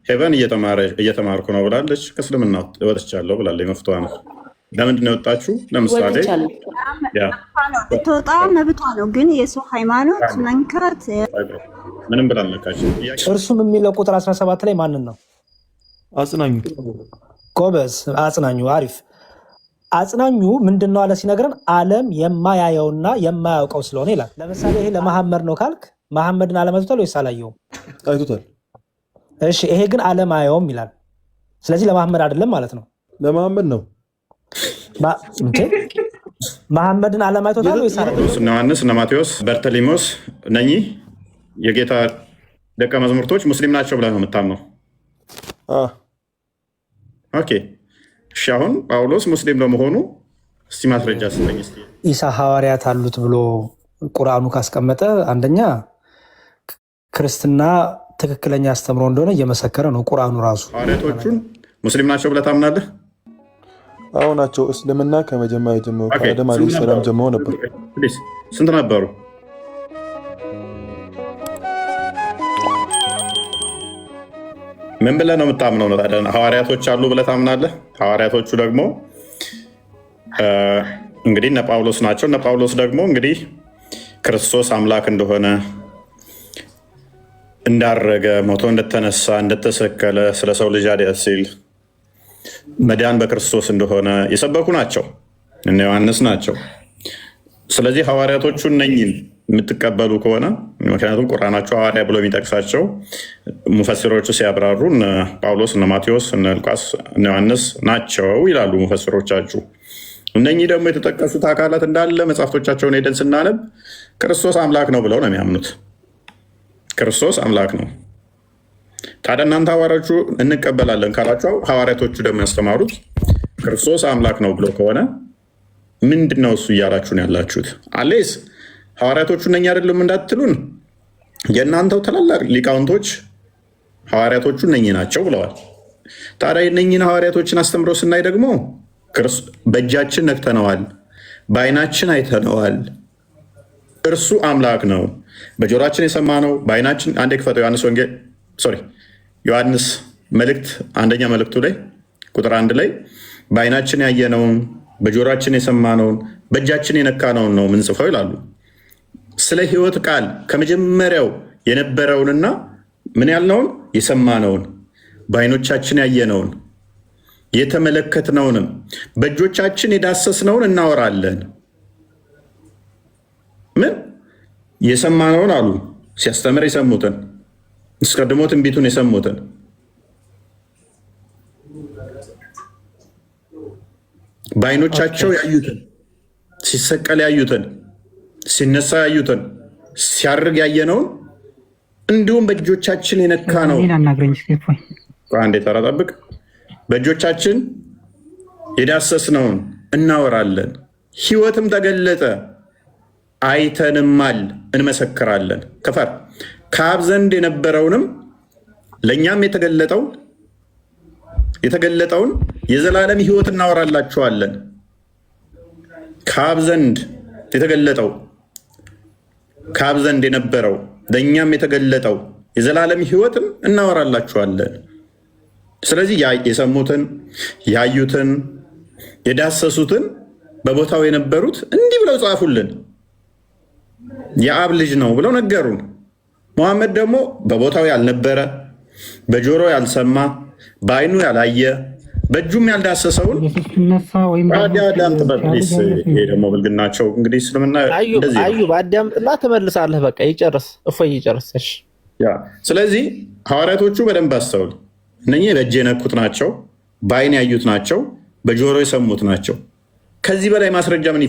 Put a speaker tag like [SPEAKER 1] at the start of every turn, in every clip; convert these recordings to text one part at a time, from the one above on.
[SPEAKER 1] ሄቨን እየተማርኩ ነው ብላለች። ከእስልምና ወጥቻለሁ ብላለች። መፍቷ ነው። ለምንድን ነው የወጣችሁ? ለምሳሌ
[SPEAKER 2] ትወጣ መብቷ ነው፣ ግን የሰው ሃይማኖት መንካት
[SPEAKER 1] ምንም ብላ አልነካችም።
[SPEAKER 3] እርሱም የሚለው ቁጥር 17 ላይ ማንን ነው?
[SPEAKER 4] አጽናኙ።
[SPEAKER 3] ጎበዝ፣ አጽናኙ። አሪፍ። አጽናኙ ምንድን ነው አለ ሲነግረን፣ ዓለም የማያየውና የማያውቀው ስለሆነ ይላል። ለምሳሌ ይሄ ለመሐመድ ነው ካልክ መሐመድን ዓለም አይቶታል ወይስ አላየውም?
[SPEAKER 4] አይቶታል።
[SPEAKER 3] እሺ፣ ይሄ ግን ዓለም አያየውም ይላል። ስለዚህ ለመሐመድ አይደለም ማለት ነው።
[SPEAKER 4] ለመሐመድ ነው።
[SPEAKER 3] መሐመድን ዓለም አይቶታል ወይስ አላየውም?
[SPEAKER 1] እነ ዮሐንስ እነ ማቴዎስ በርተሊሞስ እነኚህ የጌታ ደቀ መዝሙርቶች ሙስሊም ናቸው ብለህ ነው የምታምነው? ኦኬ። እሺ፣ አሁን ጳውሎስ ሙስሊም ለመሆኑ እስቲ ማስረጃ ስጠኝ።
[SPEAKER 3] ኢሳ ሐዋርያት አሉት ብሎ ቁርአኑ ካስቀመጠ አንደኛ ክርስትና ትክክለኛ አስተምሮ እንደሆነ እየመሰከረ ነው ቁርአኑ ራሱ።
[SPEAKER 1] ሐዋርያቶቹን ሙስሊም ናቸው ብለህ ታምናለህ?
[SPEAKER 4] አዎ ናቸው። እስልምና ከመጀመሪያ ጀምሮ ከአደም ዓለይሂ ሰላም ጀምሮ ነበር።
[SPEAKER 1] ስንት ነበሩ? ምን ብለህ ነው የምታምነው? ሐዋርያቶች አሉ ብለህ ታምናለህ? ሐዋርያቶቹ ደግሞ እንግዲህ እነ ጳውሎስ ናቸው። እነ ጳውሎስ ደግሞ እንግዲህ ክርስቶስ አምላክ እንደሆነ፣ እንዳረገ፣ ሞቶ እንደተነሳ፣ እንደተሰቀለ፣ ስለ ሰው ልጅ ኃጢአት ሲል መዳን በክርስቶስ እንደሆነ የሰበኩ ናቸው። እነ ዮሐንስ ናቸው። ስለዚህ ሐዋርያቶቹ እነኝን የምትቀበሉ ከሆነ ምክንያቱም ቁርአናቸው ሐዋርያ ብሎ የሚጠቅሳቸው ሙፈሲሮቹ ሲያብራሩ እነ ጳውሎስ፣ እነ ማቴዎስ፣ እነ ሉቃስ፣ እነ ዮሐንስ ናቸው ይላሉ ሙፈሲሮቻችሁ። እነኚህ ደግሞ የተጠቀሱት አካላት እንዳለ መጽሐፍቶቻቸውን ሄደን ስናነብ ክርስቶስ አምላክ ነው ብለው ነው የሚያምኑት። ክርስቶስ አምላክ ነው። ታዲያ እናንተ ሐዋርያዎቹ እንቀበላለን ካላቸው ሐዋርያቶቹ ደግሞ ያስተማሩት ክርስቶስ አምላክ ነው ብሎ ከሆነ ምንድን ነው እሱ እያላችሁ ነው ያላችሁት? አሌስ ሐዋርያቶቹ እነኛ አይደሉም እንዳትሉን፣ የእናንተው ታላላቅ ሊቃውንቶች ሐዋርያቶቹ እነኚህ ናቸው ብለዋል። ታዲያ የእነኚህን ሐዋርያቶችን አስተምሮ ስናይ ደግሞ በእጃችን ነክተነዋል፣ በዓይናችን አይተነዋል፣ እርሱ አምላክ ነው፣ በጆሮአችን የሰማነው በዓይናችን። አንዴ ክፈተው ዮሐንስ መልእክት አንደኛ መልእክቱ ላይ ቁጥር 1 ላይ በዓይናችን ያየነውን በጆሮአችን የሰማነውን በእጃችን የነካነውን ነው ምንጽፈው ይላሉ። ስለ ሕይወት ቃል ከመጀመሪያው የነበረውንና ምን ያልነውን የሰማነውን በዓይኖቻችን ያየነውን የተመለከትነውንም በእጆቻችን የዳሰስነውን እናወራለን። ምን የሰማነውን አሉ? ሲያስተምር የሰሙትን፣ አስቀድሞ ትንቢቱን የሰሙትን፣ በዓይኖቻቸው ያዩትን፣ ሲሰቀል ያዩትን፣ ሲነሳ ያዩትን፣ ሲያርግ ያየነውን እንዲሁም በእጆቻችን የነካነውን። አንዴ ተራ ጠብቅ። በእጆቻችን የዳሰስነውን እናወራለን። ሕይወትም ተገለጠ፣ አይተንማል፣ እንመሰክራለን። ከፈር ከአብ ዘንድ የነበረውንም ለእኛም የተገለጠውን የዘላለም ሕይወት እናወራላችኋለን። ከአብ ዘንድ የተገለጠው ከአብ ዘንድ የነበረው ለእኛም የተገለጠው የዘላለም ሕይወትም እናወራላችኋለን። ስለዚህ የሰሙትን፣ ያዩትን፣ የዳሰሱትን በቦታው የነበሩት እንዲህ ብለው ጻፉልን። የአብ ልጅ ነው ብለው ነገሩን። መሐመድ ደግሞ በቦታው ያልነበረ፣ በጆሮ ያልሰማ፣ በዓይኑ ያላየ፣ በእጁም ያልዳሰሰውን አዳምጥ። በፕሊስ ይሄ ደግሞ ብልግናቸው እንግዲህ እስልምና
[SPEAKER 5] አዩ በአዳምጥና ትመልሳለህ። በቃ ይጨርስ፣ እፎይ ይጨርስ።
[SPEAKER 1] ስለዚህ ሐዋርያቶቹ በደንብ አስተውል። እነኚህ በእጅ የነኩት ናቸው፣ በዓይን ያዩት ናቸው፣ በጆሮ የሰሙት ናቸው። ከዚህ በላይ ማስረጃ ምን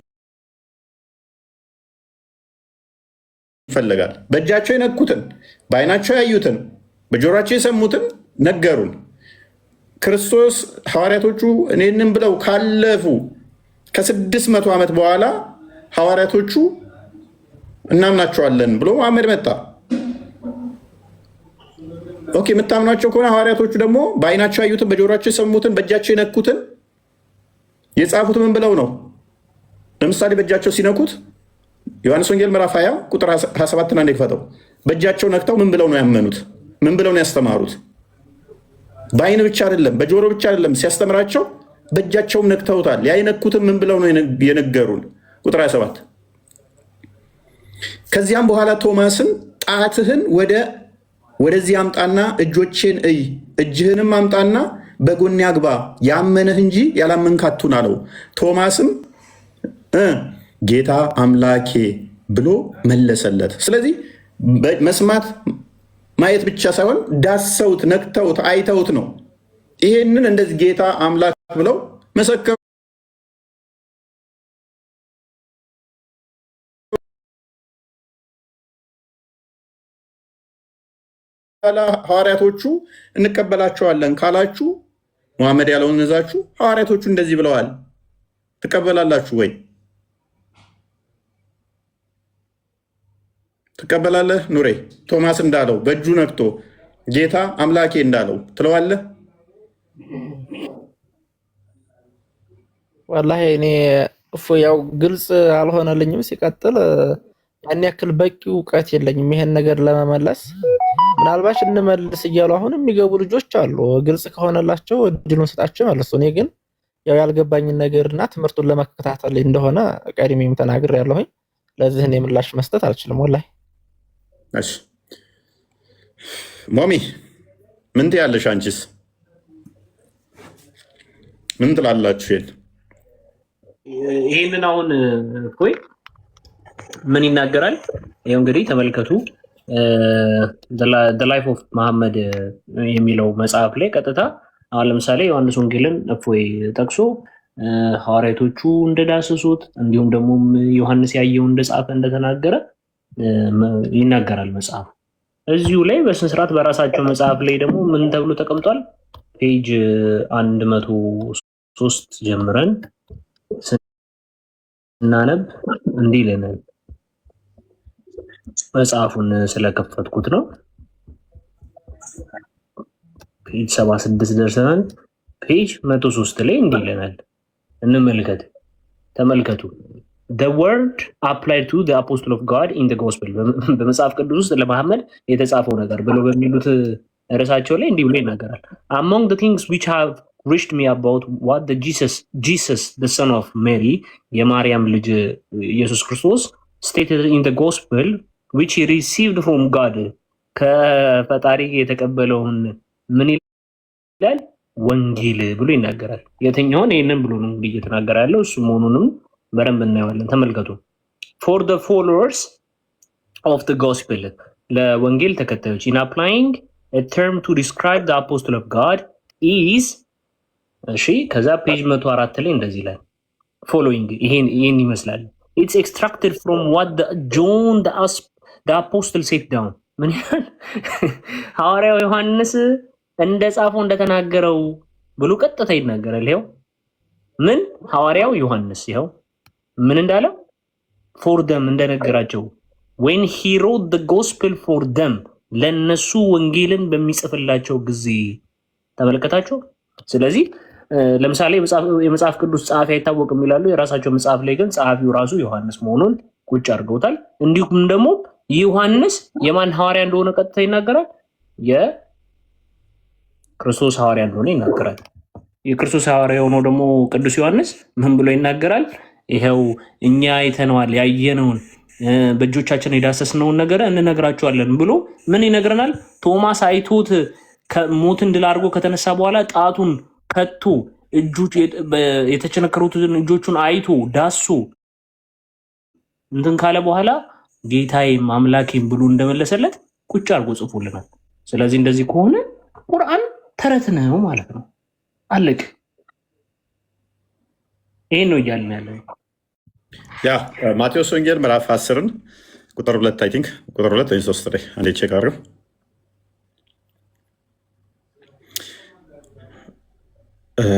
[SPEAKER 1] ይፈለጋል? በእጃቸው የነኩትን፣ በዓይናቸው ያዩትን፣ በጆሮቸው የሰሙትን ነገሩን። ክርስቶስ ሐዋርያቶቹ እኔንም ብለው ካለፉ ከ600 ዓመት በኋላ ሐዋርያቶቹ እናምናቸዋለን ብሎ መሐመድ መጣ። ኦኬ፣ የምታምናቸው ከሆነ ሐዋርያቶቹ ደግሞ በዓይናቸው ያዩትን፣ በጆሮቸው የሰሙትን፣ በእጃቸው የነኩትን የጻፉት ምን ብለው ነው? ለምሳሌ በእጃቸው ሲነኩት ዮሐንስ ወንጌል ምዕራፍ 20 ቁጥር 27 እና እንደክፈተው በእጃቸው ነክተው ምን ብለው ነው ያመኑት? ምን ብለው ነው ያስተማሩት? በአይን ብቻ አይደለም፣ በጆሮ ብቻ አይደለም ሲያስተምራቸው በእጃቸውም ነክተውታል። ያይነኩትም ምን ብለው ነው የነገሩን? ቁጥር 27 ከዚያም በኋላ ቶማስን ጣትህን ወደዚህ አምጣና እጆቼን እይ፣ እጅህንም አምጣና በጎኔ አግባ፣ ያመነህ እንጂ ያላመንክ አትሁን አለው። ቶማስም ጌታ አምላኬ ብሎ መለሰለት። ስለዚህ መስማት ማየት ብቻ ሳይሆን ዳሰውት፣ ነክተውት፣ አይተውት ነው ይሄንን እንደዚህ ጌታ አምላክ ብለው መሰከሩ። ሐዋርያቶቹ እንቀበላቸዋለን ካላችሁ መሐመድ ያለውን እዛችሁ ሐዋርያቶቹ እንደዚህ ብለዋል፣ ትቀበላላችሁ ወይ? ትቀበላለህ? ኑሬ ቶማስ እንዳለው በእጁ ነክቶ ጌታ አምላኬ እንዳለው ትለዋለህ?
[SPEAKER 5] ወላሂ እኔ ያው ግልጽ አልሆነልኝም። ሲቀጥል ያን ያክል በቂ እውቀት የለኝም ይሄን ነገር ለመመለስ። ምናልባት እንመልስ እያሉ አሁን የሚገቡ ልጆች አሉ። ግልጽ ከሆነላቸው እድሉን ስጣቸው ማለት ነው። እኔ ግን ያው ያልገባኝን ነገርና ትምህርቱን ለመከታተል እንደሆነ ቀድሜም ተናግሬያለሁኝ። ለዚህ እኔ ምላሽ መስጠት አልችልም ወላሂ።
[SPEAKER 1] እሺ ሞሚ ምን ትያለሽ? አንቺስ ምን ትላላችሁ?
[SPEAKER 6] ይሄንን አሁን ቆይ ምን ይናገራል? ይሄው እንግዲህ ተመልከቱ። the life of መሐመድ የሚለው መጽሐፍ ላይ ቀጥታ አሁን ለምሳሌ ዮሐንስ ወንጌልን እፎይ ጠቅሶ ሐዋርያቶቹ እንደዳሰሱት እንዲሁም ደግሞ ዮሐንስ ያየው እንደጻፈ እንደተናገረ ይናገራል መጽሐፉ። እዚሁ ላይ በስነ ስርዓት በራሳቸው መጽሐፍ ላይ ደግሞ ምን ተብሎ ተቀምጧል? ፔጅ 103 ጀምረን ስናነብ እንዲህ ይለናል። መጽሐፉን ስለከፈትኩት ነው። ፔጅ 76 ደርሰናል። ፔጅ 103 ላይ እንዲህ ይለናል። እንመልከት። ተመልከቱ። The word applied to the apostle of God in the gospel በመጽሐፍ ቅዱስ ውስጥ ለመሐመድ የተጻፈው ነገር ብለው በሚሉት ርዕሳቸው ላይ እንዲህ ብሎ ይናገራል። Among the things which have reached me about what the Jesus the son of Mary የማርያም ልጅ ኢየሱስ ክርስቶስ stated in the gospel which he received from God ከፈጣሪ የተቀበለውን ምን ይላል? ወንጌል ብሎ ይናገራል። የትኛውን? ይሄንን ብሎ ነው እንግዲህ እየተናገረ ያለው እሱ መሆኑንም በደንብ እናየዋለን። ተመልከቱ። for the followers of the gospel ለወንጌል ተከታዮች in applying a term to describe the apostle of God is እሺ ከዛ ፔጅ 104 ላይ እንደዚህ ይላል following ይሄን ይመስላል it's extracted from what John the apostle set down ምን ያህል ሐዋርያው ዮሐንስ እንደጻፈው እንደተናገረው ብሎ ቀጥታ ይናገራል። ይሄው ምን ሐዋርያው ዮሐንስ ይሄው ምን እንዳለው for them እንደነገራቸው when he wrote the gospel for them ለነሱ ወንጌልን በሚጽፍላቸው ጊዜ ተመልከታችሁ። ስለዚህ ለምሳሌ የመጽሐፍ ቅዱስ ጸሐፊ አይታወቅም ይላሉ። የራሳቸው መጽሐፍ ላይ ግን ጸሐፊው ራሱ ዮሐንስ መሆኑን ቁጭ አድርገውታል። እንዲሁም ደግሞ ዮሐንስ የማን ሐዋርያ እንደሆነ ቀጥታ ይናገራል። የክርስቶስ ሐዋርያ እንደሆነ ይናገራል። የክርስቶስ ሐዋርያ የሆነው ደግሞ ቅዱስ ዮሐንስ ምን ብሎ ይናገራል? ይሄው እኛ አይተነዋል፣ ያየነውን በእጆቻችን የዳሰስነውን ነገር እንነግራቸዋለን ብሎ ምን ይነግረናል? ቶማስ አይቶት ሞትን ድል አድርጎ ከተነሳ በኋላ ጣቱን ከቶ የተቸነከሩትን እጆቹን አይቶ ዳሶ እንትን ካለ በኋላ ጌታዬም አምላኬም ብሎ እንደመለሰለት ቁጭ አድርጎ ጽፎልናል። ስለዚህ እንደዚህ ከሆነ ቁርአን ተረት ነው ማለት ነው። አለቅ ይሄን ነው እያልን ያለው።
[SPEAKER 1] ያ ማቴዎስ ወንጌል ምዕራፍ 10 ቁጥር 2 አይ ቲንክ ቁጥር 2 ወይ 3 ላይ አንዴ ቼክ አድርገው።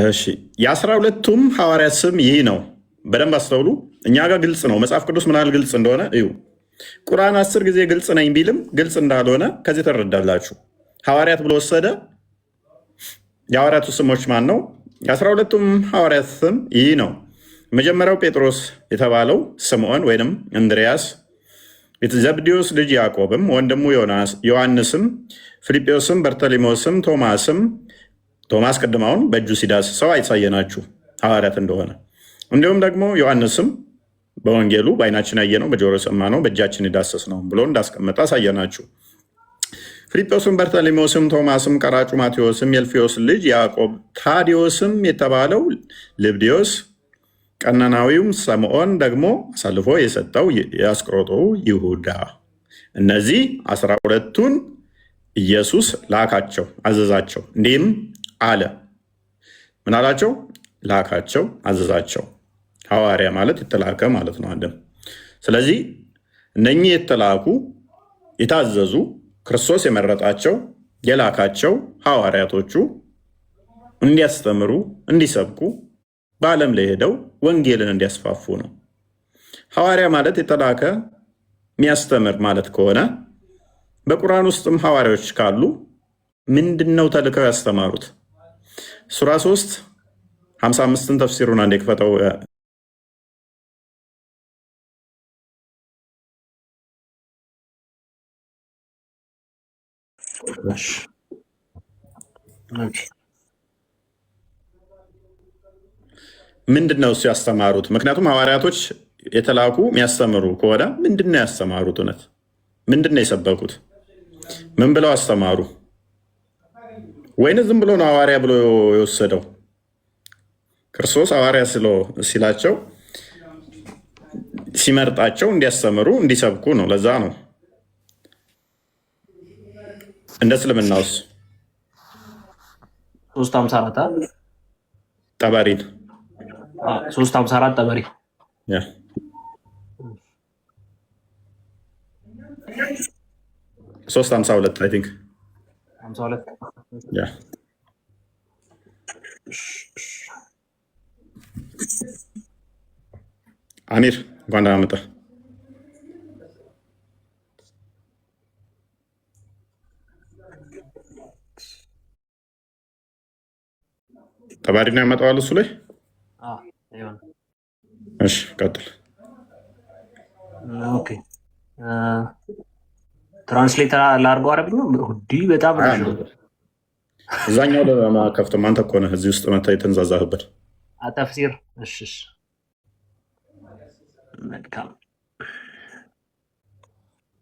[SPEAKER 1] እሺ የ12ቱም ሐዋርያት ስም ይህ ነው። በደንብ አስተውሉ። እኛ ጋር ግልጽ ነው። መጽሐፍ ቅዱስ ምን ያህል ግልጽ እንደሆነ እዩ። ቁርአን 10 ጊዜ ግልጽ ነኝ ቢልም ግልጽ እንዳልሆነ ከዚህ ተረዳላችሁ። ሐዋርያት ብሎ ወሰደ። የሐዋርያቱ ስሞች ማን ነው? የ12ቱም ሐዋርያት ስም ይህ ነው። መጀመሪያው ጴጥሮስ የተባለው ስምዖን ወይንም እንድሪያስ፣ ዘብዴዎስ ልጅ ያዕቆብም፣ ወንድሙ ዮሐንስም፣ ፊልጶስም፣ በርተሊሞስም፣ ቶማስም፣ ቶማስ ቅድማውን በእጁ ሲዳስሰው አይሳየናችሁ ሐዋርያት እንደሆነ። እንዲሁም ደግሞ ዮሐንስም በወንጌሉ በዓይናችን ያየነው በጆሮ የሰማነው በእጃችን የዳሰስነው ብሎ እንዳስቀመጠ አሳየናችሁ። ፊልጶስም በርተሎሜዎስም ቶማስም ቀራጩ ማቴዎስም የልፊዮስ ልጅ ያዕቆብ ታዲዮስም የተባለው ልብድዮስ ቀናናዊውም ስምዖን ደግሞ አሳልፎ የሰጠው የአስቆሮቱ ይሁዳ እነዚህ 12ቱን ኢየሱስ ላካቸው አዘዛቸው። እንዲህም አለ። ምን አላቸው? ላካቸው አዘዛቸው። ሐዋርያ ማለት የተላከ ማለት ነው አንድም። ስለዚህ እነኚህ የተላኩ የታዘዙ ክርስቶስ የመረጣቸው የላካቸው ሐዋርያቶቹ እንዲያስተምሩ እንዲሰብኩ በዓለም ላይ ሄደው ወንጌልን እንዲያስፋፉ ነው። ሐዋርያ ማለት የተላከ የሚያስተምር ማለት ከሆነ በቁርአን ውስጥም ሐዋርያዎች ካሉ ምንድነው ተልከው ያስተማሩት? ሱራ 3 55ን ተፍሲሩን አንዴ ክፈተው። ምንድነው እሱ ያስተማሩት? ምክንያቱም ሐዋርያቶች የተላኩ የሚያስተምሩ ከሆነ ምንድነው ያስተማሩት? እውነት ምንድነው የሰበኩት? ምን ብለው አስተማሩ? ወይንስ ዝም ብሎ ነው ሐዋርያ ብሎ የወሰደው? ክርስቶስ ሐዋርያ ሲላቸው ሲመርጣቸው እንዲያስተምሩ እንዲሰብኩ ነው። ለዛ ነው እንደ እስልምናውስ
[SPEAKER 6] 354
[SPEAKER 1] ጠበሪን
[SPEAKER 6] 354 ጠበሪ
[SPEAKER 1] 352 አይ ቲንክ
[SPEAKER 6] 52
[SPEAKER 1] አሚር እንኳን ደህና መጣህ። ጠባሪና ያመጣዋል እሱ ላይ። እሺ ቀጥል።
[SPEAKER 6] ኦኬ ትራንስሌተር ላድርገው አረብኛ በጣም ነው
[SPEAKER 1] እዛኛው ለማከፍተው አንተ እኮ ነህ እዚህ ውስጥ መታ የተንዛዛህበት
[SPEAKER 6] ተፍሲር። እሺ መልካም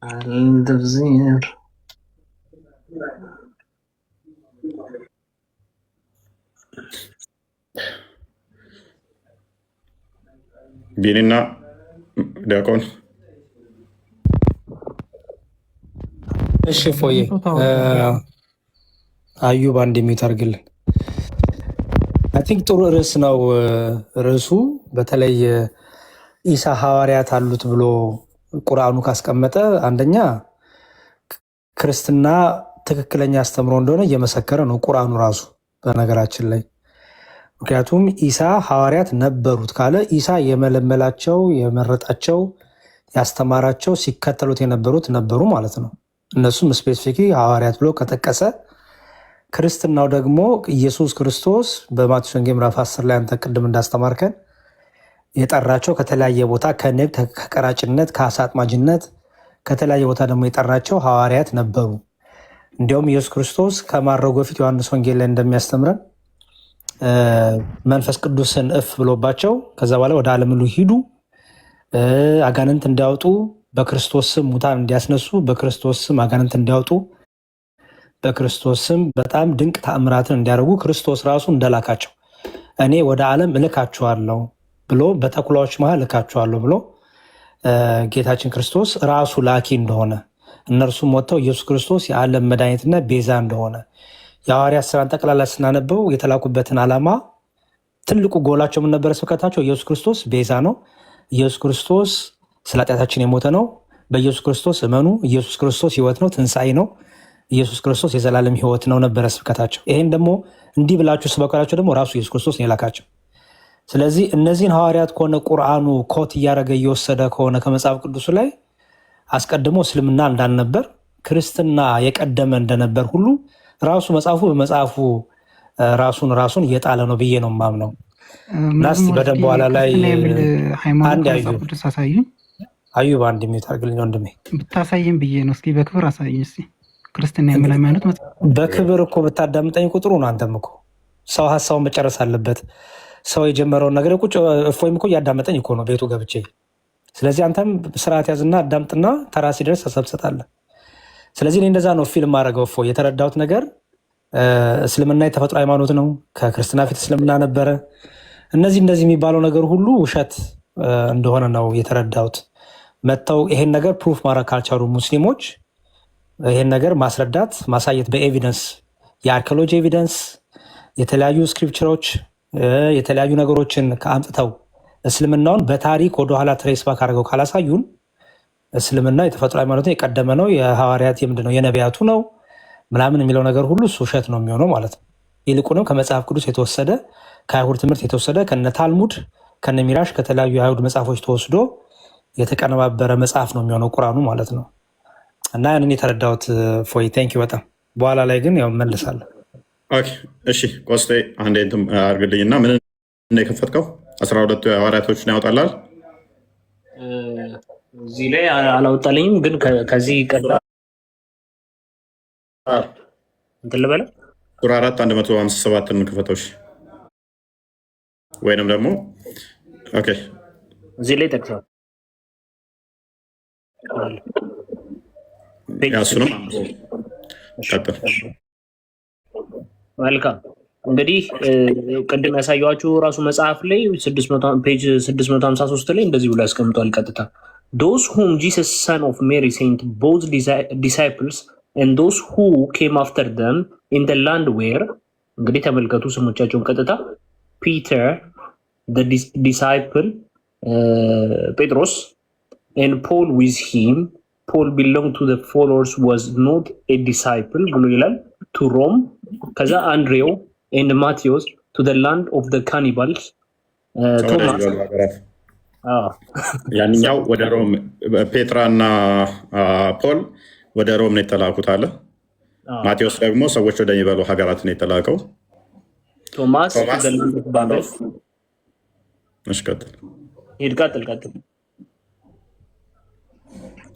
[SPEAKER 6] አልተፍሲር
[SPEAKER 1] ቢኒና ዲያቆን።
[SPEAKER 3] እሺ ፎዬ አዩብ አንድ የሚዩት አድርግልን። አይ ቲንክ ጥሩ ርዕስ ነው ርዕሱ። በተለይ ኢሳ ሐዋርያት አሉት ብሎ ቁርአኑ ካስቀመጠ አንደኛ ክርስትና ትክክለኛ አስተምሮ እንደሆነ እየመሰከረ ነው ቁርአኑ ራሱ በነገራችን ላይ። ምክንያቱም ኢሳ ሐዋርያት ነበሩት ካለ ኢሳ የመለመላቸው የመረጣቸው ያስተማራቸው ሲከተሉት የነበሩት ነበሩ ማለት ነው። እነሱም ስፔሲፊክ ሐዋርያት ብሎ ከጠቀሰ ክርስትናው ደግሞ ኢየሱስ ክርስቶስ በማቴዎስ ወንጌል ምዕራፍ 10 ላይ አንተ ቅድም እንዳስተማርከን የጠራቸው ከተለያየ ቦታ ከንግድ ከቀራጭነት ከአሳ አጥማጅነት ከተለያየ ቦታ ደግሞ የጠራቸው ሐዋርያት ነበሩ። እንዲያውም ኢየሱስ ክርስቶስ ከማረጉ በፊት ዮሐንስ ወንጌል ላይ እንደሚያስተምረን መንፈስ ቅዱስን እፍ ብሎባቸው ከዛ በኋላ ወደ ዓለም ሁሉ ሂዱ፣ አጋንንት እንዲያወጡ፣ በክርስቶስ ስም ሙታን እንዲያስነሱ፣ በክርስቶስ ስም አጋንንት እንዲያወጡ፣ በክርስቶስ ስም በጣም ድንቅ ተአምራትን እንዲያደርጉ ክርስቶስ ራሱ እንደላካቸው እኔ ወደ ዓለም እልካችኋለሁ ብሎ በተኩላዎች መሃል እልካችኋለሁ ብሎ ጌታችን ክርስቶስ ራሱ ላኪ እንደሆነ እነርሱም ወጥተው ኢየሱስ ክርስቶስ የዓለም መድኃኒትና ቤዛ እንደሆነ የሐዋርያት ሥራን ጠቅላላ ስናነበው የተላኩበትን ዓላማ ትልቁ ጎላቸው ምን ነበረ? ስብከታቸው ኢየሱስ ክርስቶስ ቤዛ ነው፣ ኢየሱስ ክርስቶስ ስለ ኃጢአታችን የሞተ ነው፣ በኢየሱስ ክርስቶስ እመኑ፣ ኢየሱስ ክርስቶስ ሕይወት ነው፣ ትንሣኤ ነው፣ ኢየሱስ ክርስቶስ የዘላለም ሕይወት ነው ነበረ ስብከታቸው። ይሄን ደግሞ እንዲህ ብላችሁ ስበኳላቸው ደግሞ ራሱ ኢየሱስ ክርስቶስ ነው የላካቸው። ስለዚህ እነዚህን ሐዋርያት ከሆነ ቁርአኑ ኮት እያደረገ እየወሰደ ከሆነ ከመጽሐፍ ቅዱሱ ላይ አስቀድሞ እስልምና እንዳልነበር ክርስትና የቀደመ እንደነበር ሁሉ ራሱ መጽሐፉ በመጽሐፉ ራሱን እየጣለ ነው ብዬ ነው የማምነው። ናስቲ በደንብ በኋላ ላይ አንድ አዩብ አንድ የሚዩት አድርግልኝ ወንድሜ።
[SPEAKER 7] ብታሳይም ብዬ ነው። እስኪ በክብር አሳይኝ። እስኪ ክርስትና የሚል ሃይማኖት
[SPEAKER 3] በክብር እኮ ብታዳምጠኝ ቁጥሩ ነው። አንተም እኮ ሰው ሀሳቡን መጨረስ አለበት። ሰው የጀመረውን ነገር ቁጭ እፎይም እኮ እያዳመጠኝ እኮ ነው ቤቱ ገብቼ። ስለዚህ አንተም ስርዓት ያዝና አዳምጥና ተራ ሲደርስ ተሰብሰጣለህ። ስለዚህ እኔ እንደዛ ነው ፊልም አደረገው። እፎይ የተረዳሁት ነገር እስልምና የተፈጥሮ ሃይማኖት ነው። ከክርስትና ፊት እስልምና ነበረ። እነዚህ የሚባለው ነገር ሁሉ ውሸት እንደሆነ ነው የተረዳሁት። መጥተው ይሄን ነገር ፕሩፍ ማድረግ ካልቻሉ ሙስሊሞች ይሄን ነገር ማስረዳት ማሳየት በኤቪደንስ የአርኪኦሎጂ ኤቪደንስ የተለያዩ ስክሪፕቸሮች የተለያዩ ነገሮችን ከአምጥተው እስልምናውን በታሪክ ወደኋላ ትሬስ ባክ አድርገው ካላሳዩን እስልምና የተፈጥሮ ሃይማኖት የቀደመ ነው የሐዋርያት የምንድን ነው የነቢያቱ ነው ምናምን የሚለው ነገር ሁሉ እሱ ውሸት ነው የሚሆነው ማለት ነው። ይልቁንም ከመጽሐፍ ቅዱስ የተወሰደ ከአይሁድ ትምህርት የተወሰደ ከነ ታልሙድ ከነ ሚራሽ ከተለያዩ የአይሁድ መጽሐፎች ተወስዶ የተቀነባበረ መጽሐፍ ነው የሚሆነው ቁርአኑ ማለት ነው። እና ያንን የተረዳሁት ፎይ ቴንክ ዩ በጣም በኋላ ላይ ግን ያው መልሳለሁ።
[SPEAKER 1] እሺ ቆስጤ አንዴ እንትን አድርግልኝና ምን የከፈትከው 12ቱ ሐዋርያቶችን ያወጣላል።
[SPEAKER 6] እዚህ ላይ አላወጣልኝም፣ ግን ከዚህ ቀጥታ እንትን ልበለ
[SPEAKER 1] ሱራ 4 157 እንከፈተው። እሺ ወይንም ደግሞ ኦኬ
[SPEAKER 6] እዚህ ላይ ጠቅሰዋል።
[SPEAKER 1] ያሱንም
[SPEAKER 6] መልካም እንግዲህ ቅድም ያሳየኋችሁ ራሱ መጽሐፍ ላይ ፔጅ 653 ላይ እንደዚህ ብሎ ያስቀምጧል። ቀጥታ those whom Jesus son of Mary sent both disciples and those who came after them in the land where እንግዲህ ተመልከቱ ስሞቻቸውን ቀጥታ Peter the disciple Petros and Paul with him. Paul belonged to the followers was not a disciple ብሎ ይላል to Rome ከዛ አንድሬው and Matthias to the land of the cannibals ቶማስ
[SPEAKER 1] ያንኛው ወደ ሮም ፔትራ እና ፖል ወደ ሮም ነው የተላኩት አለ። ማቴዎስ ደግሞ ሰዎች ወደሚበሉ ሀገራት ነው የተላከው።
[SPEAKER 6] ቶማስ ባሎስ
[SPEAKER 1] እሺ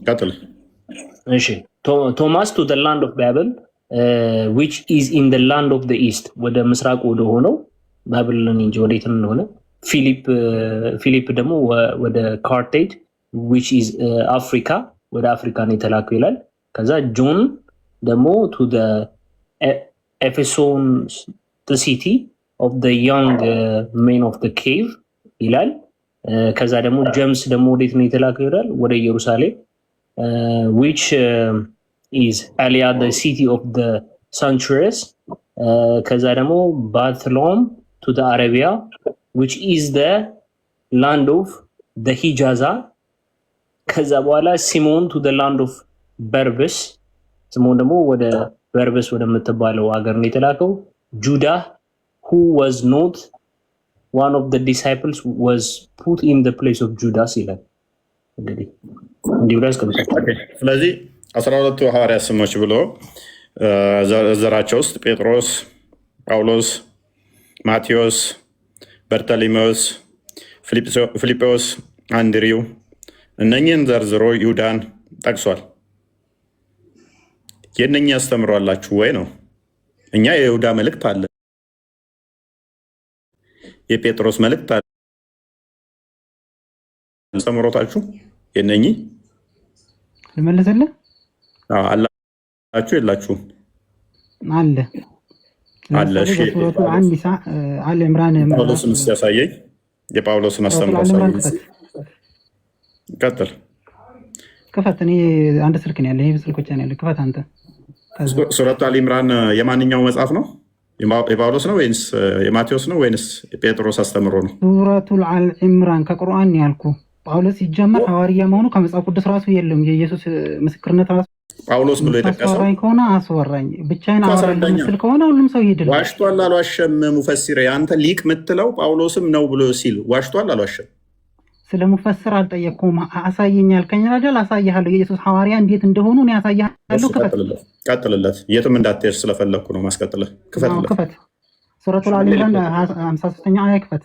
[SPEAKER 1] ቀጥል
[SPEAKER 6] እሺ ቶማስ to the land of Babel which is in the land of the east ወደ ምስራቅ ወደ ሆነው ባቢሎን እንጂ ወዴት እንደሆነ ፊሊፕ ደግሞ ወደ ካርቴጅ which is Africa ወደ አፍሪካ ነው የተላከው ይላል። ከዛ ጆን ደግሞ to the Ephesus the city of the young men of the cave ይላል። ከዛ ደግሞ ጀምስ ደግሞ ወዴት ነው የተላከው ይላል ወደ ኢየሩሳሌም which is Alia the city of the sanctuaries ከዛ ደግሞ ባትሎም to the Arabia which is the land of the Hijaza ከዛ በኋላ ሲሞን to the land of Berbers ሲሞን ደግሞ ወደ በርበስ ወደ ምትባለው ሀገር ነው የተላከው። ጁዳ who was not one of the disciples was put in the place of Judas ይላል። እንግዲህ እንዲብራስ
[SPEAKER 1] ስለዚህ 12ቱ ሐዋርያት ስሞች ብሎ ዘራቸው ውስጥ ጴጥሮስ፣ ጳውሎስ፣ ማቴዎስ፣ በርተሊሜዎስ፣ ፊልጶስ፣ አንድሪው እነኚህን ዘርዝሮ ይሁዳን ጠቅሷል። የእነኛ ያስተምሯላችሁ ወይ ነው? እኛ የይሁዳ መልእክት አለ፣ የጴጥሮስ መልእክት አለ። አስተምሮታችሁ የእነኚህ
[SPEAKER 7] ልመልስልህ
[SPEAKER 1] አላችሁ የላችሁም?
[SPEAKER 7] አለ
[SPEAKER 1] አለ። እሺ
[SPEAKER 7] አለ ዕምራን
[SPEAKER 1] ጳውሎስን ያሳየኝ፣ የጳውሎስን አስተምሮ ያሳየኝ። ቀጥል።
[SPEAKER 7] ክፈት። እኔ አንድ ስልክ ነው ያለኝ፣ ይሄ ስልክ ብቻ ነው ያለኝ። ክፈት አንተ።
[SPEAKER 1] ሱረቱ አሊ ኢምራን የማንኛው መጽሐፍ ነው? የጳውሎስ ነው ወይንስ የማቴዎስ ነው ወይንስ የጴጥሮስ አስተምሮ ነው?
[SPEAKER 7] ሱረቱ አሊ ኢምራን ከቁርአን ያልኩ ጳውሎስ ሲጀመር ሐዋርያ መሆኑ ከመጽሐፍ ቅዱስ ራሱ የለም። የኢየሱስ ምስክርነት ራሱ
[SPEAKER 1] ጳውሎስ ብሎ የጠቀሰው
[SPEAKER 7] ከሆነ አስወራኝ፣ ብቻዬን አወራለሁ ምስል ከሆነ ሁሉም ሰው ይሄድል።
[SPEAKER 1] ዋሽቷል አልዋሸም? ሙፈሲር አንተ ሊቅ የምትለው ጳውሎስም ነው ብሎ ሲል ዋሽቷል አልዋሸም?
[SPEAKER 7] ስለ ሙፈስር አልጠየቅኩም። አሳየኝ አልከኝ አይደል? አሳይሃለሁ። የኢየሱስ ሐዋርያ እንዴት እንደሆኑ እኔ አሳይሃለሁ።
[SPEAKER 1] ቀጥልለት። የትም እንዳትሄድ ስለፈለግኩ ነው ማስቀጥልህ።
[SPEAKER 7] ክፈት። ሱረቱ አሊ ኢምራን 53ኛ አያ ክፈት።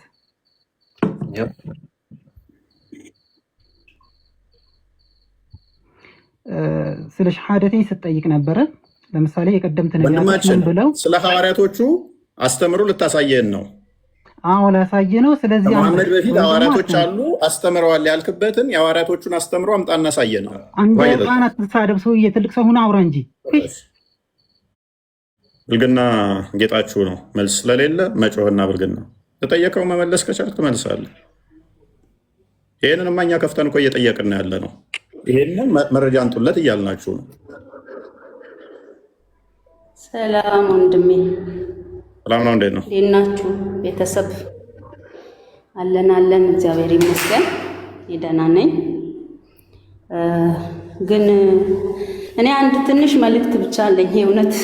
[SPEAKER 7] ስለ ሸሃደተኝ ስትጠይቅ ነበረ። ለምሳሌ የቀደምት ነቢያት ብለው
[SPEAKER 1] ስለ ሐዋርያቶቹ አስተምሩ ልታሳየን ነው።
[SPEAKER 7] አዎ ላሳየ ነው። ስለዚህ
[SPEAKER 1] ከመሐመድ በፊት ሐዋርያቶች አሉ አስተምረዋል ያልክበትን የሐዋርያቶቹን አስተምሮ አምጣና አሳየን ነው።
[SPEAKER 7] አንተ ህፃን አትሳደብ፣ ሰውዬ ትልቅ ሰው ሆነ አውራ እንጂ።
[SPEAKER 1] ብልግና ጌጣችሁ ነው። መልስ ስለሌለ መጮህና ብልግና። ተጠየቀው መመለስ ከቻልክ ትመልሳለህ። ይህንን እኛ ከፍተን እኮ እየጠየቅን ያለ ነው። ይህንን መረጃ አንጡለት እያልናችሁ ነው።
[SPEAKER 8] ሰላም ወንድሜ፣
[SPEAKER 1] ሰላም ነው። እንዴት ነው?
[SPEAKER 8] እንዴት ናችሁ ቤተሰብ? አለን እግዚአብሔር ይመስገን ደህና ነኝ። ግን እኔ አንድ ትንሽ መልእክት ብቻ አለኝ። እውነት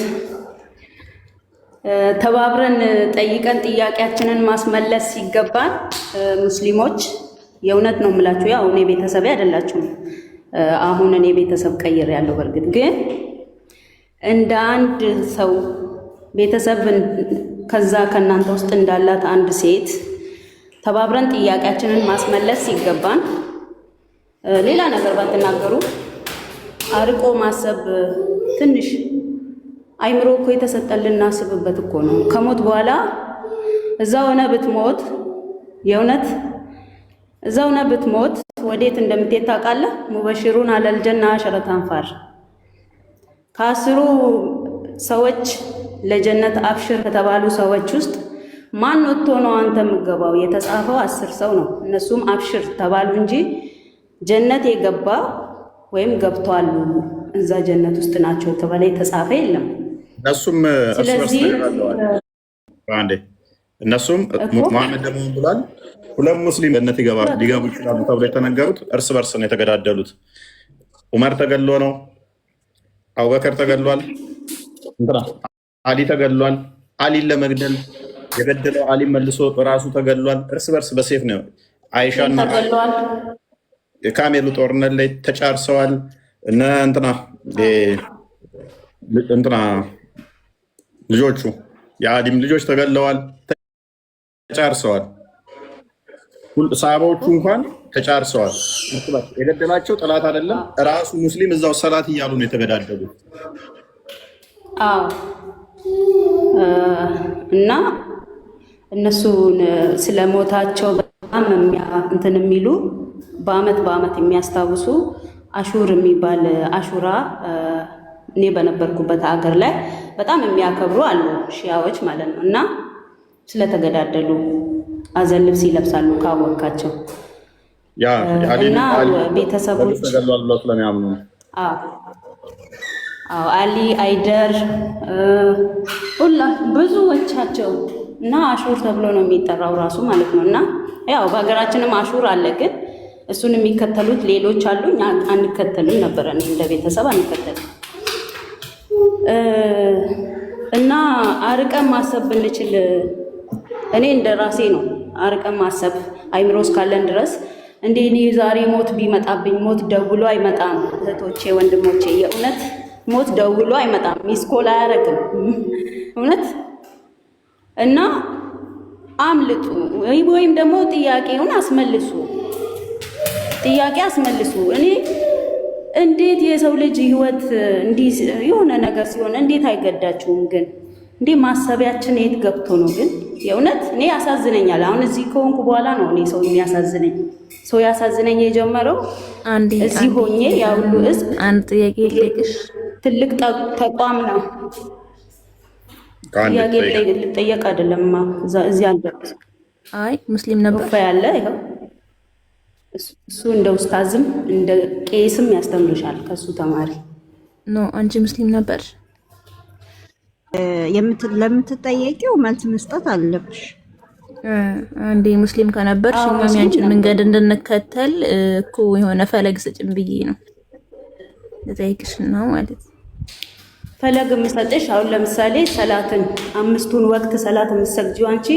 [SPEAKER 8] ተባብረን ጠይቀን ጥያቄያችንን ማስመለስ ሲገባን ሙስሊሞች፣ የእውነት ነው የምላችሁ፣ ያው እኔ ቤተሰቤ አይደላችሁም። አሁን እኔ ቤተሰብ ቀይር ያለው በርግጥ ግን እንደ አንድ ሰው ቤተሰብ ከዛ ከናንተ ውስጥ እንዳላት አንድ ሴት ተባብረን ጥያቄያችንን ማስመለስ ሲገባን ሌላ ነገር ባትናገሩ አርቆ ማሰብ ትንሽ አይምሮ እኮ የተሰጠልን እናስብበት እኮ ነው። ከሞት በኋላ እዛው ሆነ ብትሞት የእውነት እዛው ሆነ ብትሞት ወዴት እንደምትሄድ ታውቃለህ? ሙበሽሩን አለል ጀና አሸረተ አንፋር ከአስሩ ሰዎች ለጀነት አብሽር ከተባሉ ሰዎች ውስጥ ማን ወጥቶ ነው አንተ የምትገባው? የተጻፈው 10 ሰው ነው። እነሱም አብሽር ተባሉ እንጂ ጀነት የገባ ወይም ገብቷል እዛ ጀነት ውስጥ ናቸው ተባለ የተጻፈ የለም።
[SPEAKER 1] እነሱም
[SPEAKER 8] ስለዚህ
[SPEAKER 1] እነሱም መሐመድ ደግሞ ብሏል፣ ሁለት ሙስሊም ጀነት ሊገቡ ይችላሉ ተብሎ የተነገሩት እርስ በርስ ነው የተገዳደሉት። ዑመር ተገድሎ ነው፣ አቡበከር ተገድሏል፣ አሊ ተገድሏል። አሊን ለመግደል የገደለው አሊ መልሶ ራሱ ተገድሏል። እርስ በርስ በሴፍ ነው። አይሻና የካሜሉ ጦርነት ላይ ተጫርሰዋል። እነ እንትና ልጆቹ የአሊም ልጆች ተገድለዋል፣ ተጫርሰዋል። ሰሃባዎቹ እንኳን ተጫርሰዋል። የገደላቸው ጠላት አይደለም ራሱ ሙስሊም እዛው ሰላት እያሉ ነው የተገዳደሉት።
[SPEAKER 8] አዎ እና እነሱ ስለሞታቸው በጣም እንትን የሚሉ በአመት የሚያስታውሱ አሹር የሚባል አሹራ እኔ በነበርኩበት ሀገር ላይ በጣም የሚያከብሩ አሉ፣ ሺያዎች ማለት ነው። እና ስለተገዳደሉ አዘን ልብስ ይለብሳሉ ካወቃቸው እና ቤተሰቦች አሊ አይደር ሁላ ብዙዎቻቸው እና አሹር ተብሎ ነው የሚጠራው ራሱ ማለት ነው። እና ያው በሀገራችንም አሹር አለ፣ ግን እሱን የሚከተሉት ሌሎች አሉ። እኛ አንከተልም ነበረ፣ እንደ ቤተሰብ አንከተልም። እና አርቀን ማሰብ ብንችል እኔ እንደ ራሴ ነው አርቀን ማሰብ አይምሮ እስካለን ድረስ እንዴ እኔ ዛሬ ሞት ቢመጣብኝ ሞት ደውሎ አይመጣም። እህቶቼ ወንድሞቼ፣ የእውነት ሞት ደውሎ አይመጣም፣ ሚስኮል አያረግም እውነት። እና አምልጡ ወይም ደግሞ ጥያቄውን አስመልሱ፣ ጥያቄ አስመልሱ። እኔ እንዴት የሰው ልጅ ህይወት እንዲህ የሆነ ነገር ሲሆን እንዴት አይገዳችሁም? ግን እንዴ ማሰቢያችን የት ገብቶ ነው? ግን የእውነት እኔ ያሳዝነኛል። አሁን እዚህ ከሆንኩ በኋላ ነው እኔ ሰው የሚያሳዝነኝ። ሰው ያሳዝነኝ የጀመረው እዚህ ሆኜ ያ ሁሉ ህዝብ
[SPEAKER 9] አንድ ጥያቄ ልጠይቅሽ።
[SPEAKER 8] ትልቅ ተቋም ነው። ጥያቄ ልጠየቅ አይደለም እዚህ አልደረስ።
[SPEAKER 9] አይ ሙስሊም ነበር
[SPEAKER 8] ያለ ይኸው እሱ እንደ ኡስታዝም እንደ ቄስም ያስተምርሻል። ከሱ ተማሪ
[SPEAKER 9] ኖ አንቺ ሙስሊም ነበር።
[SPEAKER 2] ለምትጠየቂው መልስ መስጠት አለብሽ።
[SPEAKER 9] አንዴ ሙስሊም ከነበርሽ እኛም ያንቺን መንገድ እንድንከተል እኮ የሆነ ፈለግ ስጭን ብዬ ነው ለጠይቅሽ ነው ማለት።
[SPEAKER 8] ፈለግ የምሰጥሽ አሁን ለምሳሌ ሰላትን 5ቱን ወቅት ሰላት የምትሰግጂው አንቺ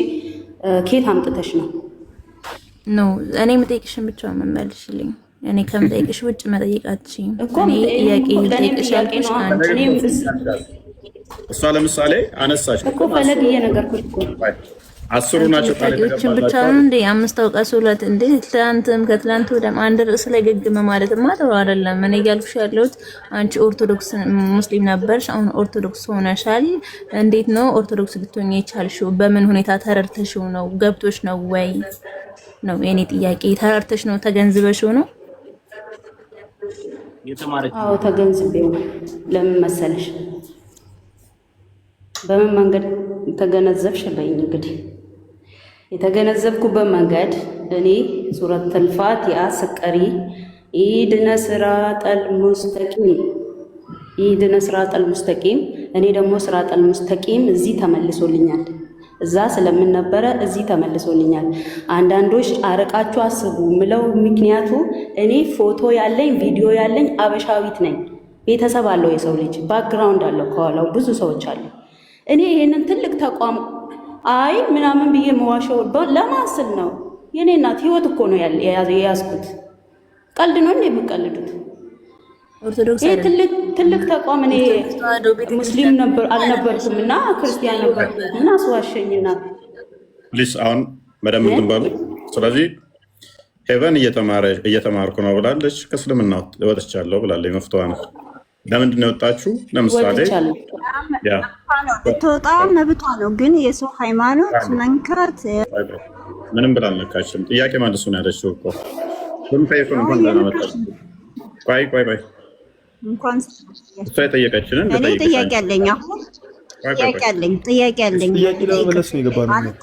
[SPEAKER 8] ኬት አምጥተሽ ነው?
[SPEAKER 9] ኖ እኔ የምጠይቅሽን ብቻ መመልሽልኝ። እኔ ከምጠይቅሽ ውጭ መጠየቃችኝ እኔ ጥያቄ ልጠይቅሽ ያልኩሽ አንቺ
[SPEAKER 1] እሷ ለምሳሌ አነሳሽ
[SPEAKER 8] እኮ ፈለግ እየነገርኩሽ እኮ
[SPEAKER 1] አስሩ ናቸው ቃል
[SPEAKER 9] ጥያቄዎችን ብቻ
[SPEAKER 1] የተገባላቸው
[SPEAKER 9] ነው እንዴ? አምስት አውቃስ ሁለት እንዴ? ትናንትም ከትናንት ወዲያም አንድ ርዕስ ላይ ግግም ማለትማ ጥሩ አይደለም። እኔ እያልኩሽ ያለሁት አንቺ ኦርቶዶክስ ሙስሊም ነበርሽ፣ አሁን ኦርቶዶክስ ሆነሻል። እንዴት ነው ኦርቶዶክስ ልትሆኚ የቻልሽው? በምን ሁኔታ ተረድተሽው ነው? ገብቶሽ ነው ወይ ነው የኔ ጥያቄ። ተረድተሽ ነው? ተገንዝበሽው ነው?
[SPEAKER 8] አዎ ተገንዝቤው። ለምን መሰለሽ? በምን መንገድ ተገነዘብሽ በይኝ። እንግዲህ የተገነዘብኩበት መንገድ እኔ ሱረቱል ፋቲሃ ስቀሪ ኢህዲነ ሲራጠል ሙስተቂም ኢህዲነ ሲራጠል ሙስተቂም፣ እኔ ደግሞ ሲራጠል ሙስተቂም እዚህ ተመልሶልኛል። እዛ ስለምን ነበረ እዚህ ተመልሶልኛል። አንዳንዶች አርቃችሁ አስቡ ምለው ምክንያቱ እኔ ፎቶ ያለኝ ቪዲዮ ያለኝ አበሻዊት ነኝ። ቤተሰብ አለው የሰው ልጅ ባክግራውንድ አለው፣ ከኋላው ብዙ ሰዎች አሉ። እኔ ይሄንን ትልቅ ተቋም አይ ምናምን ብዬ መዋሸው ለማስል ነው። የኔ እናት ህይወት እኮ ነው የያዝኩት። ቀልድ ነው እንዴ የምቀልዱት?
[SPEAKER 9] ኦርቶዶክስ
[SPEAKER 8] ይሄ ትልቅ ተቋም እኔ ሙስሊም ነበር አልነበርኩም እና ክርስቲያን ነበርኩ እና አስዋሸኝና
[SPEAKER 1] ፕሊስ አሁን በደንብ እንትን በሉ። ስለዚህ ሄቨን እየተማርኩ ነው ብላለች፣ ከእስልምና ወጥቻለሁ ብላለች። መፍትዋ ነው። ለምንድን ነው የወጣችሁ? ለምሳሌ
[SPEAKER 2] ብትወጣ መብቷ ነው፣ ግን የሰው ሃይማኖት መንካት
[SPEAKER 1] ምንም ብላ አልነካችም። ጥያቄ መልሱ ነው ያለችው እኮ ኮንፌሽን እንኳን ለማመጣት ቆይ
[SPEAKER 2] እንኳን
[SPEAKER 1] እሷ የጠየቀችንን
[SPEAKER 2] እኔ ጥያቄ አለኝ። አሁን ጥያቄ አለኝ።
[SPEAKER 4] ጥያቄ ለመመለስ ነው የገባነው።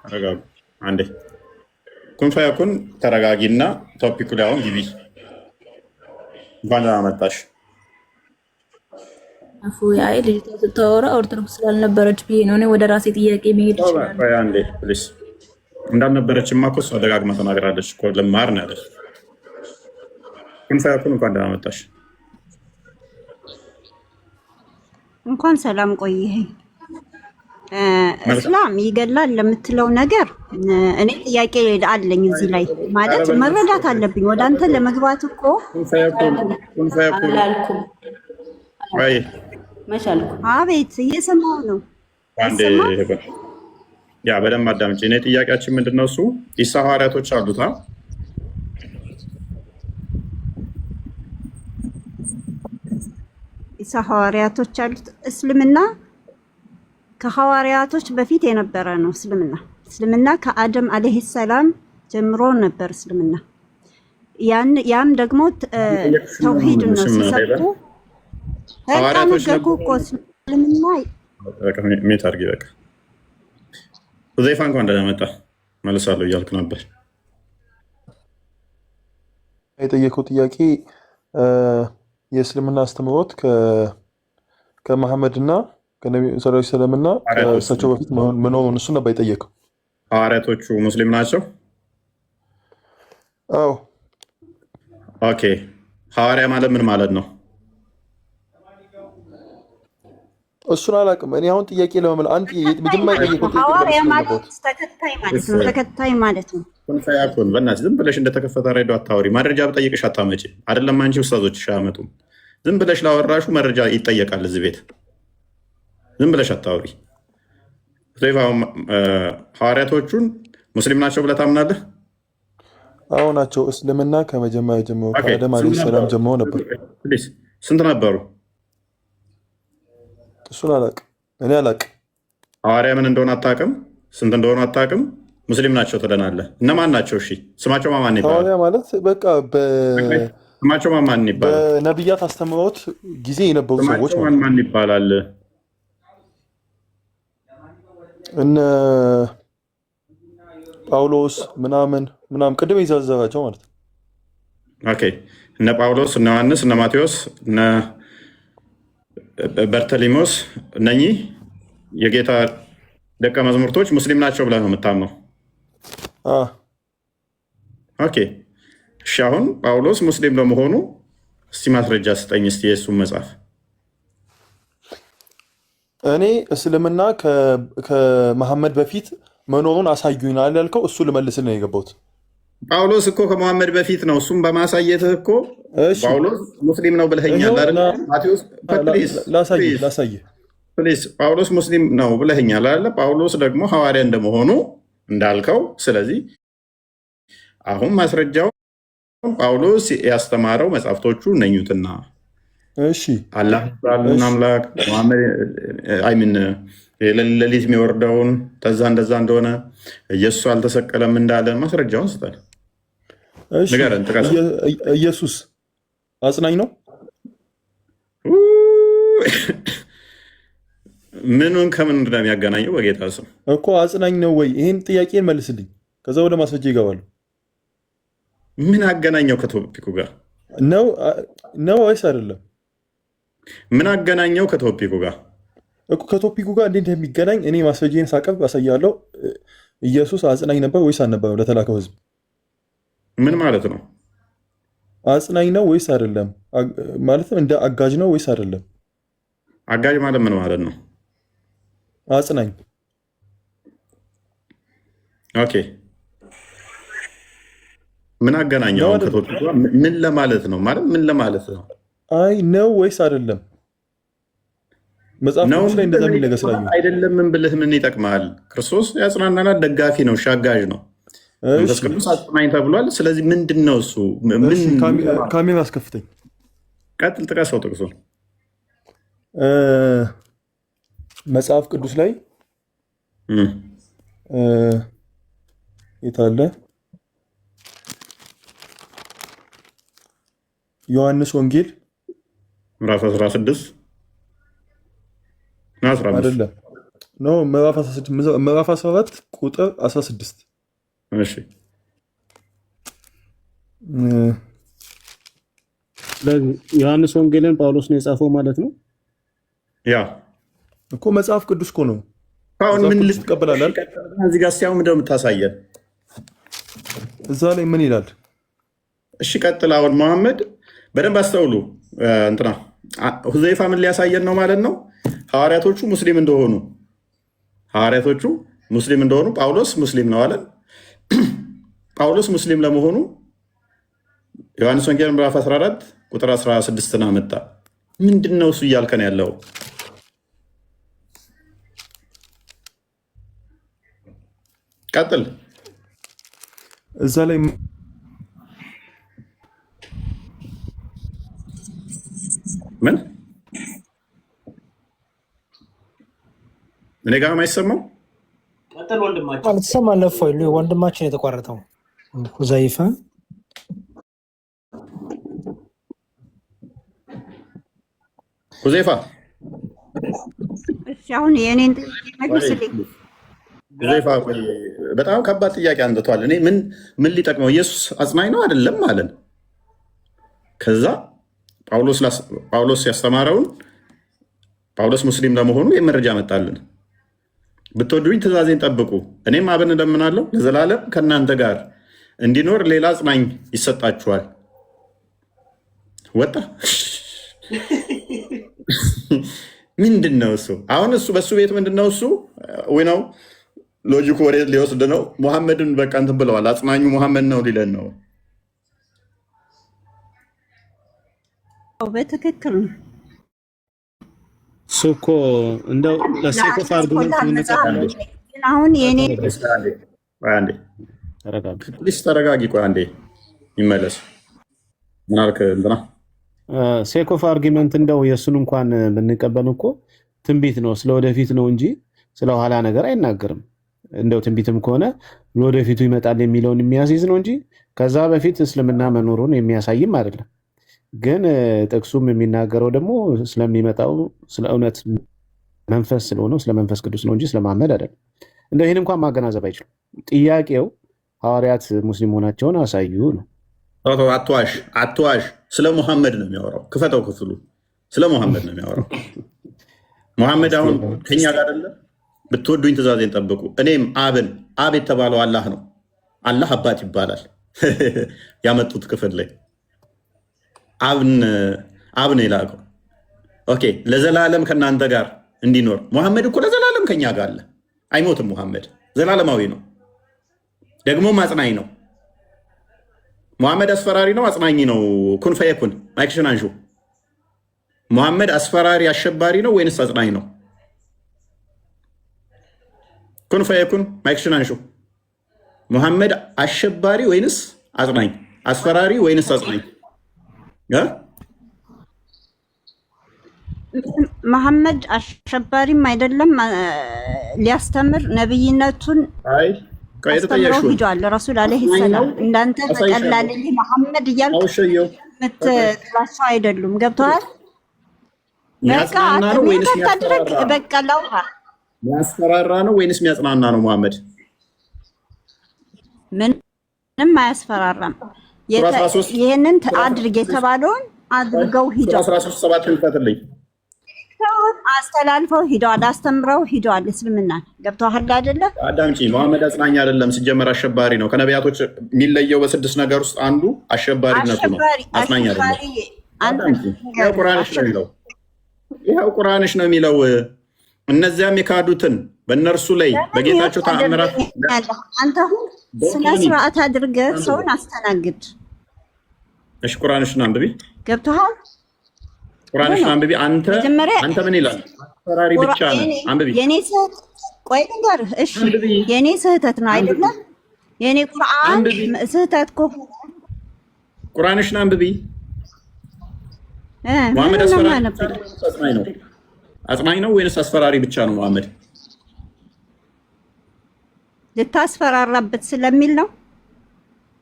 [SPEAKER 1] ተረጋጉ አንዴ። ኩንፋያኩን ተረጋጊና ቶፒኩ ላይ አሁን ግቢ። እንኳን አመጣሽ።
[SPEAKER 9] አፉ ያይ ልጅቷ ስታወራ ኦርቶዶክስ ስላልነበረች ብዬ ነው እኔ ወደ ራሴ ጥያቄ መሄድ ይችላል።
[SPEAKER 1] አንዴ ፕሊስ። እንዳልነበረችማ እኮ እሷ ደጋግማ ተናግራለች እኮ ልማር ነው ያለች። ኩንፋያኩን እንኳን ደህና መጣሽ።
[SPEAKER 2] እንኳን ሰላም ቆየኸኝ። እስላም ይገላል ለምትለው ነገር እኔ ጥያቄ አለኝ እዚህ ላይ ማለት መረዳት አለብኝ። ወደ አንተ ለመግባት እኮ
[SPEAKER 8] አላልኩም።
[SPEAKER 1] አይ
[SPEAKER 8] መቻልኩ።
[SPEAKER 2] አቤት እየሰማሁ ነው።
[SPEAKER 1] ያ በደንብ አዳምጪ። እኔ ጥያቄያችን ምንድነው? እሱ ኢሳ ሐዋርያቶች አሉታ
[SPEAKER 2] ኢሳ ሐዋርያቶች አሉት። እስልምና ከሐዋርያቶች በፊት የነበረ ነው። እስልምና ከአደም አለይሂ ሰላም ጀምሮ ነበር እስልምና። ያም ደግሞ ተውሂድ ነው ሲሰብኩ
[SPEAKER 1] ሐዋርያቶች
[SPEAKER 2] እኮ እስልምና
[SPEAKER 1] ሜት አድርጊ በቃ። ሁዘይፋ እንኳን ደህና መጣ መልሳለሁ እያልክ ነበር።
[SPEAKER 4] የጠየቀው ጥያቄ የእስልምና አስተምህሮት ከመሐመድና ከነቢ ሰለላሁ ዐለይሂ ወሰለምና ከእሳቸው በፊት መኖሩን እሱ ነበር የጠየቀው።
[SPEAKER 1] ሐዋርያቶቹ ሙስሊም ናቸው?
[SPEAKER 4] አዎ።
[SPEAKER 1] ኦኬ። ሐዋርያ ማለት ምን ማለት ነው?
[SPEAKER 4] እሱን አላውቅም። እኔ አሁን ጥያቄ ለመመለስ አንድ መጀመሪያ የጠየቀው ጥያቄ
[SPEAKER 2] ሐዋርያ ማለት ተከታይ ማለት ነው። ተከታይ ማለት ነው።
[SPEAKER 1] ኩንፈያኩን በእናትሽ ዝም ብለሽ እንደተከፈተ ሬዲዮ አታወሪ። መረጃ ብጠይቅሽ አታመጪም። አይደለም አንቺ ኡስታዞችሽ አያመጡም። ዝም ብለሽ ላወራሹ መረጃ ይጠየቃል እዚህ ቤት። ዝም ብለሽ አታወሪ። ሐዋርያቶቹን ሙስሊም ናቸው ብለህ ታምናለህ?
[SPEAKER 4] አዎ ናቸው። እስልምና ከመጀመሪያ ጀምሮ ከአደም አለይሂ ሰላም ጀምሮ ነበር።
[SPEAKER 1] ስንት ነበሩ?
[SPEAKER 4] እሱን አላውቅም። እኔ አላውቅም።
[SPEAKER 1] ሐዋርያ ምን እንደሆነ አታውቅም? ስንት እንደሆኑ አታውቅም? ሙስሊም ናቸው ትለናለህ። እነማን ናቸው? እሺ ስማቸው ማን ይባላል?
[SPEAKER 4] ሐዋርያ ማለት በቃ
[SPEAKER 1] ስማቸው ማን ይባላል?
[SPEAKER 4] በነቢያት አስተምሮት ጊዜ የነበሩ ሰዎች
[SPEAKER 1] ማን ይባላል?
[SPEAKER 4] እነ ጳውሎስ ምናምን ቅድም የዘረዘራቸው ማለት ነው።
[SPEAKER 1] ኦኬ። እነ ጳውሎስ፣ እነ ዮሐንስ፣ እነ ማቴዎስ፣ እነ በርተሊሞስ እነኚህ የጌታ ደቀ መዝሙርቶች ሙስሊም ናቸው ብለህ ነው የምታምነው? ኦኬ። እሺ አሁን ጳውሎስ ሙስሊም ለመሆኑ እስቲ ማስረጃ ስጠኝ እስቲ የእሱን መጽሐፍ።
[SPEAKER 4] እኔ እስልምና ከመሐመድ በፊት መኖሩን አሳዩናል ያልከው እሱ ልመልስልህ ነው የገባሁት።
[SPEAKER 1] ጳውሎስ እኮ ከመሐመድ በፊት ነው። እሱም በማሳየትህ እኮ ጳውሎስ ሙስሊም ነው ብለኸኛል አይደል? ማቴዎስ
[SPEAKER 4] ላሳይህ
[SPEAKER 1] ፕሊዝ ጳውሎስ ሙስሊም ነው ብለኸኛል አለ። ጳውሎስ ደግሞ ሐዋርያ እንደመሆኑ እንዳልከው፣ ስለዚህ አሁን ማስረጃው ጳውሎስ ያስተማረው መጽሐፍቶቹ እነኙትና
[SPEAKER 4] እሺ
[SPEAKER 1] አላህ ብራሉን አምላክ አይምን ሌሊት የሚወርደውን ተዛ እንደዛ እንደሆነ ኢየሱስ አልተሰቀለም እንዳለ ማስረጃውን ስጠን። ንገረን።
[SPEAKER 4] ኢየሱስ አጽናኝ ነው?
[SPEAKER 1] ምኑን ከምን እንደሚያገናኘው በጌታ ስም
[SPEAKER 4] እኮ አጽናኝ ነው ወይ? ይህን ጥያቄን መልስልኝ፣ ከዛ ወደ ማስረጃ ይገባሉ።
[SPEAKER 1] ምን አገናኘው ከቶፒኩ ጋር
[SPEAKER 4] ነው ወይስ አይደለም?
[SPEAKER 1] ምን አገናኘው ከቶፒኩ ጋር
[SPEAKER 4] እኮ ከቶፒኩ ጋር እንዴት እንደሚገናኝ እኔ ማስረጃን ሳቀርብ አሳያለሁ። ኢየሱስ አጽናኝ ነበር ወይስ አልነበረም? ለተላከው ህዝብ
[SPEAKER 1] ምን ማለት ነው?
[SPEAKER 4] አጽናኝ ነው ወይስ አይደለም? ማለትም እንደ አጋዥ ነው ወይስ አይደለም?
[SPEAKER 1] አጋዥ ማለት ምን ማለት ነው?
[SPEAKER 4] አጽናኝ።
[SPEAKER 1] ኦኬ፣ ምን አገናኘው ከቶፒኩ ጋር? ምን ለማለት ነው? ማለት ምን ለማለት ነው?
[SPEAKER 4] አይ ነው ወይስ አይደለም? መጽሐፍ ቅዱስ ላይ እንደዛ የሚል ነገር ስላየሁ
[SPEAKER 1] አይደለም። ምን ብልህ ምን ይጠቅማል? ክርስቶስ ያጽናናናል፣ ደጋፊ ነው፣ ሻጋዥ ነው። መንፈስ ቅዱስ አጽናኝ ተብሏል። ስለዚህ ምንድን ነው እሱ?
[SPEAKER 4] ካሜራ አስከፍተኝ።
[SPEAKER 1] ቀጥል፣ ጥቀሰው ጥቅሱን።
[SPEAKER 4] መጽሐፍ ቅዱስ ላይ የት አለ? ዮሐንስ ወንጌል
[SPEAKER 1] ምዕራፍ 16
[SPEAKER 4] አይደለም፣ ምዕራፍ 14 ቁጥር 16።
[SPEAKER 1] እሺ፣
[SPEAKER 10] ዮሐንስ ወንጌልን ጳውሎስ ነው የጻፈው ማለት ነው።
[SPEAKER 1] ያ
[SPEAKER 4] እኮ መጽሐፍ ቅዱስ እኮ ነው።
[SPEAKER 1] አሁን ምን
[SPEAKER 4] ትቀበላለህ?
[SPEAKER 1] እዚህ ጋር ሲያው ምንድነው የምታሳየን?
[SPEAKER 4] እዛ ላይ ምን ይላል?
[SPEAKER 1] እሺ ቀጥል። አሁን መሐመድ በደንብ አስተውሉ። እንትና ሁዘይፋ ምን ሊያሳየን ነው ማለት ነው? ሐዋርያቶቹ ሙስሊም እንደሆኑ ጳውሎስ ሙስሊም ነው አለን። ጳውሎስ ሙስሊም ለመሆኑ ዮሐንስ ወንጌል ምዕራፍ 14 ቁጥር 16 አመጣ። ምንድን ነው እሱ እያልከን ያለው? ቀጥል።
[SPEAKER 4] እዛ ላይ
[SPEAKER 1] ምን እኔ ጋር የማይሰማው
[SPEAKER 6] ቀጥል። ወንድማችን
[SPEAKER 3] ትሰማለህ? እፎይ ወንድማችን የተቋረጠው ሁዘይፋ
[SPEAKER 1] ሁዘይፋ
[SPEAKER 2] አሁን የኔን መልስልኝ።
[SPEAKER 1] ሁዘይፋ በጣም ከባድ ጥያቄ አንጥቷል። እኔ ምን ሊጠቅመው? ኢየሱስ አጽናኝ ነው አይደለም አለን። ከዛ ጳውሎስ ያስተማረውን ጳውሎስ ሙስሊም ለመሆኑ የመረጃ መጣልን። ብትወዱኝ ትእዛዜን ጠብቁ፣ እኔም አብን እለምናለሁ ለዘላለም ከእናንተ ጋር እንዲኖር ሌላ አጽናኝ ይሰጣችኋል። ወጣ። ምንድን ነው እሱ? አሁን እሱ በእሱ ቤት ምንድን ነው እሱ ወይ ነው ሎጂኩ ወዴት ሊወስድ ነው? ሙሐመድን በቃ እንትን ብለዋል። አጽናኙ ሙሐመድ ነው ሊለን ነው።
[SPEAKER 2] በትክክል ነው።
[SPEAKER 10] እሱ እኮ እንደው ለሴኮፍ አርጉመንት
[SPEAKER 2] አሁን የኔ
[SPEAKER 1] ተረጋጊ። ቆይ አንዴ ይመለስ። ምን አልክ? እንትና
[SPEAKER 10] ሴኮፍ አርጊመንት እንደው የእሱን እንኳን ብንቀበል እኮ ትንቢት ነው፣ ስለወደፊት ነው እንጂ ስለኋላ ነገር አይናገርም። እንደው ትንቢትም ከሆነ ለወደፊቱ ይመጣል የሚለውን የሚያስይዝ ነው እንጂ ከዛ በፊት እስልምና መኖሩን የሚያሳይም አይደለም። ግን ጥቅሱም የሚናገረው ደግሞ ስለሚመጣው ስለ እውነት መንፈስ ስለሆነው ስለ መንፈስ ቅዱስ ነው እንጂ ስለ መሐመድ አይደለም። እንደው ይህን እንኳን ማገናዘብ አይችሉም። ጥያቄው ሐዋርያት ሙስሊም መሆናቸውን አሳዩ ነው።
[SPEAKER 1] አትዋሽ። ስለ ሙሐመድ ነው የሚያወራው። ክፈተው ክፍሉ። ስለ ሙሐመድ ነው የሚያወራው። ሙሐመድ አሁን ከኛ ጋር አይደለም። ብትወዱኝ ትእዛዜን ጠብቁ፣ እኔም አብ የተባለው አላህ ነው። አላህ አባት ይባላል። ያመጡት ክፍል ላይ አብ ነው የላከው። ኦኬ፣ ለዘላለም ከእናንተ ጋር እንዲኖር። ሙሐመድ እኮ ለዘላለም ከኛ ጋር አለ፣ አይሞትም። ሙሐመድ ዘላለማዊ ነው፣ ደግሞም አጽናኝ ነው። ሙሐመድ አስፈራሪ ነው፣ አጽናኝ ነው። ኩን ፈየኩን። ማይክሽን አንሹ። ሙሐመድ አስፈራሪ አሸባሪ ነው ወይንስ አጽናኝ ነው? ኩን ፈየኩን ማይክሽን አንሹ። ሙሐመድ አሸባሪ ወይንስ አጽናኝ? አስፈራሪ ወይንስ አጽናኝ?
[SPEAKER 2] መሐመድ አሸባሪም አይደለም፣ ሊያስተምር ነብይነቱን አስተምሮ ሂዷል። ረሱል አለይሂ ሰላም እንዳንተ በቀላል መሐመድ እያልኩ የምትላቸው አይደሉም። ገብቶሃል? በቃ
[SPEAKER 1] የሚያስፈራራ ነው ወይንስ የሚያጽናና ነው? መሐመድ
[SPEAKER 2] ምንም አያስፈራራም። ይህንን አድርግ የተባለውን አድርገው ሂደዋል።
[SPEAKER 1] 13:7 ልፈትልኝ
[SPEAKER 2] አስተላልፈው ሂደዋል። አስተምረው ሂደዋል። እስልምና ገብቶሃል አይደለ?
[SPEAKER 1] አዳምጪ። መሐመድ አጽናኝ አይደለም፣ ሲጀመር አሸባሪ ነው። ከነቢያቶች የሚለየው በ6 ነገር ውስጥ አንዱ አሸባሪነቱ ነው። አጽናኝ አይደለም። ይኸው ቁርአንሽ ነው የሚለው። እነዚያም የካዱትን በእነርሱ ላይ በጌታቸው ተአምራት።
[SPEAKER 2] አንተ አሁን ስነ ስርዓት አድርገህ ሰውን አስተናግድ።
[SPEAKER 1] እሺ ቁርአንሽን አንብቢ።
[SPEAKER 2] ገብቶሃል?
[SPEAKER 1] ቁርአንሽን አንብቢ። አንተ ምን ይላል? አስፈራሪ ብቻ ነው። አንብቢ።
[SPEAKER 2] የኔ ስህተት ቆይ ንገርህ። እሺ የኔ ስህተት ነው አይደለም? የኔ ቁርአን ስህተት ከሆነ
[SPEAKER 1] ቁርአንሽን አንብቢ። መሐመድ አጽናኝ ነው ወይንስ አስፈራሪ ብቻ ነው? መሐመድ
[SPEAKER 2] ልታስፈራራበት ስለሚል ነው።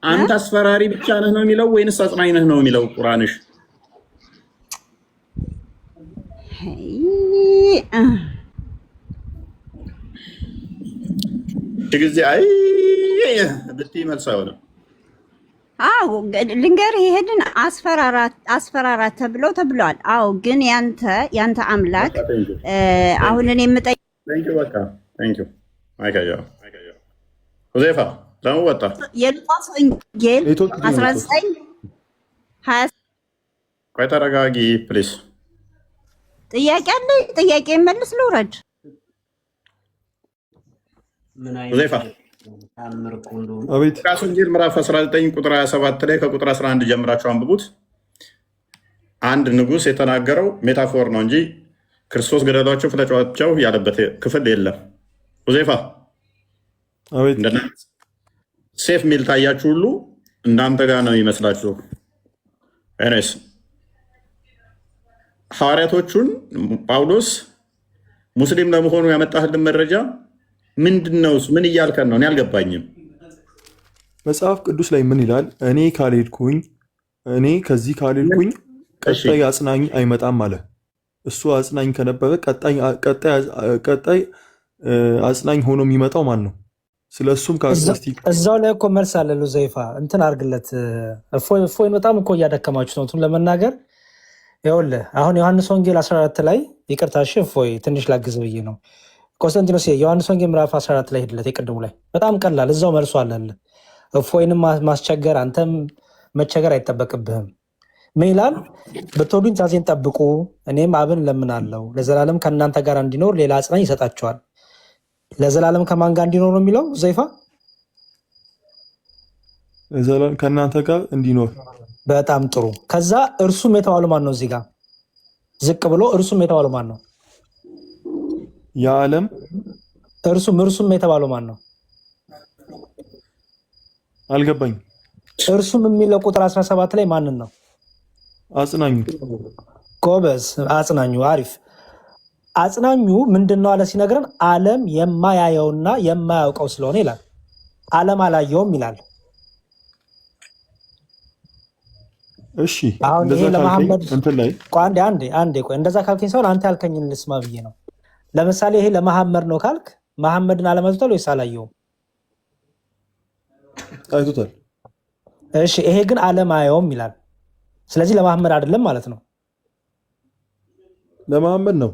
[SPEAKER 1] አንተ አስፈራሪ ብቻ ነህ ነው የሚለው ወይንስ አጽናኝ ነህ ነው የሚለው ቁርአንሽ? ጊዜ አይ ብትይ መልስ አይሆንም።
[SPEAKER 2] አዎ ልንገርህ፣ ይሄንን አስፈራራ ተብለዋል። አዎ ግን ያንተ አምላክ አሁን እኔ
[SPEAKER 1] ሁዜፋ ለምን ወጣ?
[SPEAKER 2] የሉቃስ ወንጌል 19:20
[SPEAKER 1] ቆይ ተረጋጊ ፕሊስ።
[SPEAKER 2] ጥያቄ አለኝ። ጥያቄ መልስ ልውረድ።
[SPEAKER 1] ሁዜፋ ሉቃስ ወንጌል ምዕራፍ 19 ቁጥር 27 ላይ ከቁጥር 11 ጀምራችሁ አንብቡት። አንድ ንጉሥ የተናገረው ሜታፎር ነው እንጂ ክርስቶስ ገደሏቸው ፍለጯቸው ያለበት ክፍል የለም። ሁዜፋ ሴፍ ሚል ታያችሁ ሁሉ እናንተ ጋር ነው ይመስላችሁ። ኤኒዌይስ ሐዋርያቶቹን ጳውሎስ ሙስሊም ለመሆኑ ያመጣህልን መረጃ ምንድን ነው? ምን እያልከን ነው? እኔ አልገባኝም።
[SPEAKER 4] መጽሐፍ ቅዱስ ላይ ምን ይላል? እኔ ከዚህ ካልሄድኩኝ ቀጣይ አጽናኝ አይመጣም አለ። እሱ አጽናኝ ከነበረ ቀጣይ አጽናኝ ሆኖ የሚመጣው ማን ነው? ስለ እሱም
[SPEAKER 3] እዛው ላይ እኮ መልስ አለ። ሉዘይፋ እንትን አድርግለት። እፎይን በጣም እኮ እያደከማችሁ ነው ለመናገር። ይኸውልህ አሁን ዮሐንስ ወንጌል 14 ላይ ይቅርታ፣ እሺ እፎይ ትንሽ ላግዝ ብዬ ነው። ቆስጠንጢኖስ ዮሐንስ ወንጌል ምዕራፍ 14 ላይ ሄድለት። የቅድሙ ላይ በጣም ቀላል፣ እዛው መልሶ አለልህ። እፎይንም ማስቸገር አንተም መቸገር አይጠበቅብህም። ምን ይላል? ብትወዱኝ ትእዛዜን ጠብቁ፣ እኔም አብን እለምናለሁ ለዘላለም ከእናንተ ጋር እንዲኖር ሌላ አጽናኝ ይሰጣቸዋል። ለዘላለም ከማን ጋር እንዲኖር ነው የሚለው? ዘይፋ
[SPEAKER 4] ለዘላለም ከእናንተ ጋር እንዲኖር።
[SPEAKER 3] በጣም ጥሩ። ከዛ እርሱም የተባለው ማን ነው? እዚህ ጋር ዝቅ ብሎ እርሱም የተባለው ማን ነው?
[SPEAKER 4] የዓለም
[SPEAKER 3] እርሱም የተባለው ማን ነው?
[SPEAKER 4] አልገባኝ።
[SPEAKER 3] እርሱም የሚለው ቁጥር 17 ላይ ማንን ነው?
[SPEAKER 4] አጽናኙ።
[SPEAKER 3] ጎበዝ፣ አጽናኙ። አሪፍ። አጽናኙ ምንድን ነው አለ ሲነግረን፣ ዓለም የማያየውና የማያውቀው ስለሆነ ይላል። ዓለም አላየውም ይላል።
[SPEAKER 4] እሺ
[SPEAKER 3] አሁን ይሄ ለመሐመድ አንዴ ቆይ፣ እንደዛ ካልከኝ ሳይሆን አንተ ያልከኝን ልስማ ብዬ ነው። ለምሳሌ ይሄ ለመሐመድ ነው ካልክ መሐመድን አለመቶታል ወይስ አላየውም?
[SPEAKER 4] አይቶታል።
[SPEAKER 3] እሺ ይሄ ግን ዓለም አያየውም ይላል። ስለዚህ ለመሐመድ አይደለም ማለት ነው።
[SPEAKER 4] ለመሐመድ ነው።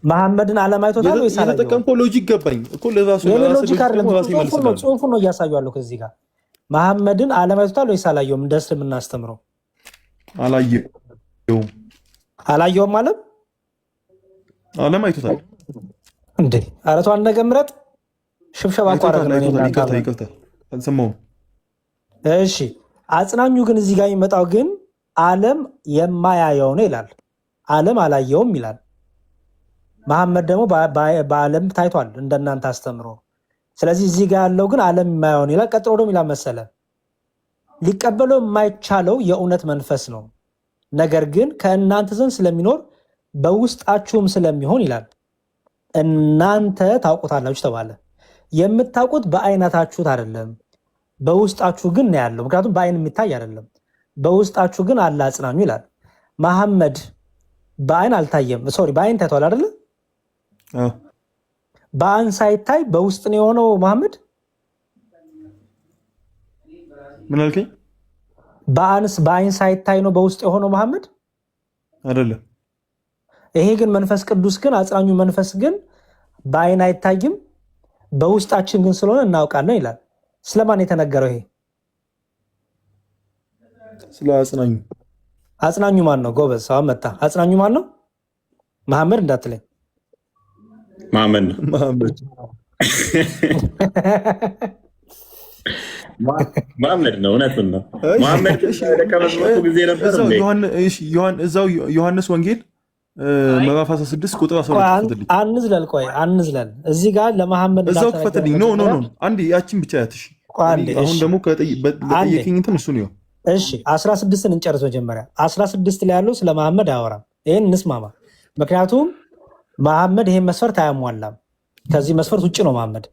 [SPEAKER 3] መሐመድን ዓለም አይቶታል ወይስ አላየውም?
[SPEAKER 4] የተጠቀምከው ሎጂክ ገባኝ እኮ። ለራሱ
[SPEAKER 3] ሎጂክ አይደለም፣ ጽሁፉን ነው እያሳየዋለሁ ከዚህ ጋር። መሐመድን ዓለም አይቶታል ወይስ አላየውም? እንደ እስልምና አስተምረው አላየውም ማለት
[SPEAKER 4] ዓለም አይቶታል
[SPEAKER 3] እንዴ? ኧረ ተው አንድ ነገር ምረጥ። ሽብሸባ
[SPEAKER 4] ይቅርታ አልሰማሁም።
[SPEAKER 3] እሺ አጽናኙ ግን እዚህ ጋር የሚመጣው ግን ዓለም የማያየው ነው ይላል። ዓለም አላየውም ይላል። መሐመድ ደግሞ በዓለም ታይቷል እንደናንተ አስተምሮ። ስለዚህ እዚህ ጋር ያለው ግን ዓለም የማይሆን ይላል። ቀጥሎ ደግሞ ይላል መሰለ ሊቀበለው የማይቻለው የእውነት መንፈስ ነው፣ ነገር ግን ከእናንተ ዘንድ ስለሚኖር በውስጣችሁም ስለሚሆን ይላል እናንተ ታውቁታላችሁ ተባለ። የምታውቁት በአይነታችሁት አይደለም፣ በውስጣችሁ ግን ነው ያለው። ምክንያቱም በአይን የሚታይ አይደለም፣ በውስጣችሁ ግን አለ አጽናኙ ይላል። መሐመድ በአይን አልታየም። ሶሪ በአይን ታይቷል አይደለ? በአይን ሳይታይ በውስጥ ነው የሆነው መሐመድ።
[SPEAKER 4] ምን አልከኝ?
[SPEAKER 3] በአይን ሳይታይ ነው በውስጥ የሆነው መሐመድ
[SPEAKER 4] አይደለም።
[SPEAKER 3] ይሄ ግን መንፈስ ቅዱስ ግን አጽናኙ መንፈስ ግን በአይን አይታይም፣ በውስጣችን ግን ስለሆነ እናውቃለን ይላል። ስለማን የተነገረው ይሄ?
[SPEAKER 4] ስለ አጽናኙ።
[SPEAKER 3] አጽናኙ ማን ነው? ጎበዝ አሁን መጣ። አጽናኙ ማን ነው? መሐመድ እንዳትለኝ።
[SPEAKER 1] መሐመድ ነው። መሐመድ ነው። እውነቱን ነው። መሐመድ ደቀ መዝሙሩ ጊዜ ነበር።
[SPEAKER 4] እዛው ዮሐንስ ወንጌል ምዕራፍ 16 ቁጥር 12
[SPEAKER 3] አንዝለል። ቆይ አንዝለል። እዚህ ጋር ለመሐመድ
[SPEAKER 4] እዛው ክፈትልኝ። ኖ አንዴ ያቺን ብቻ ያትሽ። አሁን ደግሞ ለጠየቀኝ እንትን እሱ ነው።
[SPEAKER 3] እሺ 16ን እንጨርስ መጀመሪያ። 16 ላይ ያለው ስለ መሐመድ አያወራም። ይሄን እንስማማ። ምክንያቱም መሐመድ ይሄን መስፈርት አያሟላም። ከዚህ መስፈርት ውጭ ነው መሐመድ።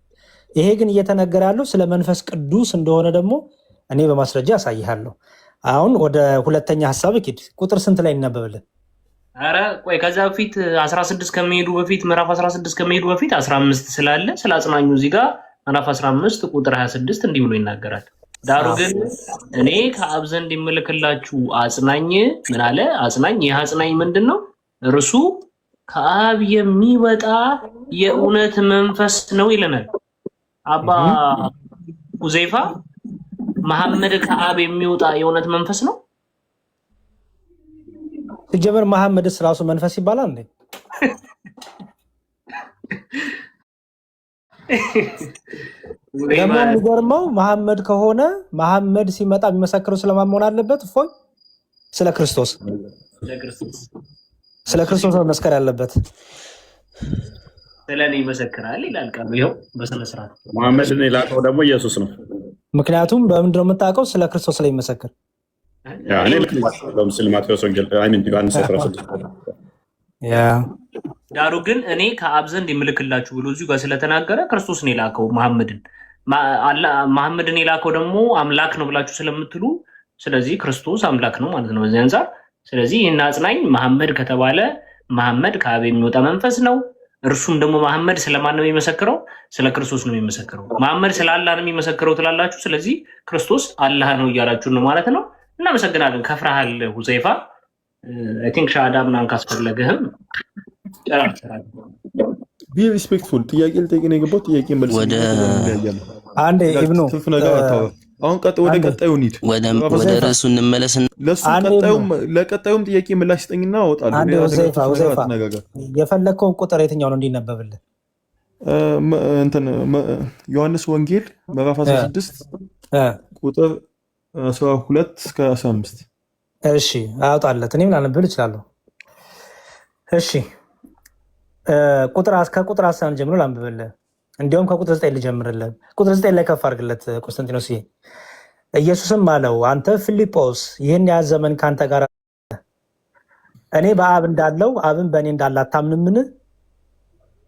[SPEAKER 3] ይሄ ግን እየተነገረ ያለው ስለ መንፈስ ቅዱስ እንደሆነ ደግሞ እኔ በማስረጃ አሳይሃለሁ። አሁን ወደ ሁለተኛ ሐሳብ ሂድ። ቁጥር ስንት ላይ እናበብልን?
[SPEAKER 6] አረ ቆይ ከዛ በፊት 16 ከመሄዱ በፊት ምዕራፍ 16 ከመሄዱ በፊት 15 ስላለ ስለ አጽናኙ እዚህ ጋር ምዕራፍ 15 ቁጥር 26 እንዲህ ብሎ ይናገራል። ዳሩ ግን እኔ ከአብ ዘንድ የምልክላችሁ አጽናኝ ምን አለ? አጽናኝ። ይህ አጽናኝ ምንድን ነው? እርሱ ከአብ የሚወጣ የእውነት መንፈስ ነው ይለናል አባ ሁዘይፋ። መሐመድ ከአብ የሚወጣ የእውነት መንፈስ ነው።
[SPEAKER 3] ሲጀመር መሐመድስ ራሱ መንፈስ ይባላል እንዴ? ደግሞ የሚገርመው መሐመድ ከሆነ መሐመድ ሲመጣ የሚመሰክረው ስለማን መሆን አለበት? እፎይ ስለ ክርስቶስ። ስለ ክርስቶስ መመስከር ያለበት።
[SPEAKER 6] ስለኔ ይመሰክራል ይላል ቃሉ። ይኸው በስነ ስርዓት
[SPEAKER 1] መሐመድን የላከው ደግሞ ኢየሱስ ነው።
[SPEAKER 3] ምክንያቱም በምንድን ነው የምታውቀው? ስለ ክርስቶስ ስለሚመሰክር።
[SPEAKER 1] ምስል ማቴዎስ ወንጌል ዮሐንስ 16
[SPEAKER 6] ዳሩ ግን እኔ ከአብ ዘንድ የምልክላችሁ ብሎ እዚሁ ጋር ስለተናገረ ክርስቶስን የላከው መሐመድን የላከው ደግሞ አምላክ ነው ብላችሁ ስለምትሉ፣ ስለዚህ ክርስቶስ አምላክ ነው ማለት ነው በዚህ አንጻር። ስለዚህ ይህን አጽናኝ መሐመድ ከተባለ መሐመድ ከአብ የሚወጣ መንፈስ ነው። እርሱም ደግሞ መሐመድ ስለማን ነው የሚመሰክረው? ስለ ክርስቶስ ነው የሚመሰክረው። መሐመድ ስለ አላህ ነው የሚመሰክረው ትላላችሁ። ስለዚህ ክርስቶስ አላህ ነው እያላችሁ ነው ማለት ነው። እናመሰግናለን። ከፍረሃል ሁዘይፋ። አይ ቲንክ ሻዳ ምናምን ካስፈለገህም
[SPEAKER 4] ቢ ሪስፔክትፉል። ጥያቄ ልጠይቅ ነው የገባው። ጥያቄ መልስ
[SPEAKER 3] አንዴ ኢብኑ
[SPEAKER 4] አሁን ወደ ቀጣዩ እንሂድ።
[SPEAKER 11] ወደ ርዕሱ እንመለስ።
[SPEAKER 4] ለቀጣዩም ጥያቄ ምላሽ ስጠኝና እወጣለሁ።
[SPEAKER 3] የፈለግከውን ቁጥር የትኛው ነው እንዲነበብልን?
[SPEAKER 4] ዮሐንስ ወንጌል ምዕራፍ 16 ቁጥር 12 እስከ 15።
[SPEAKER 3] እሺ አውጣለት። እኔም ላነብብል እችላለሁ። እሺ ከቁጥር 11 ጀምሮ ላንብብልህ። እንዲሁም ከቁጥር 9 ልጀምርልን። ቁጥር 9 ላይ ከፍ አድርግለት ቆስጠንጢኖስ። ኢየሱስም አለው አንተ ፊልጶስ ይህን ያህል ዘመን ከአንተ ጋር እኔ በአብ እንዳለው አብን በእኔ እንዳለ አታምንምን?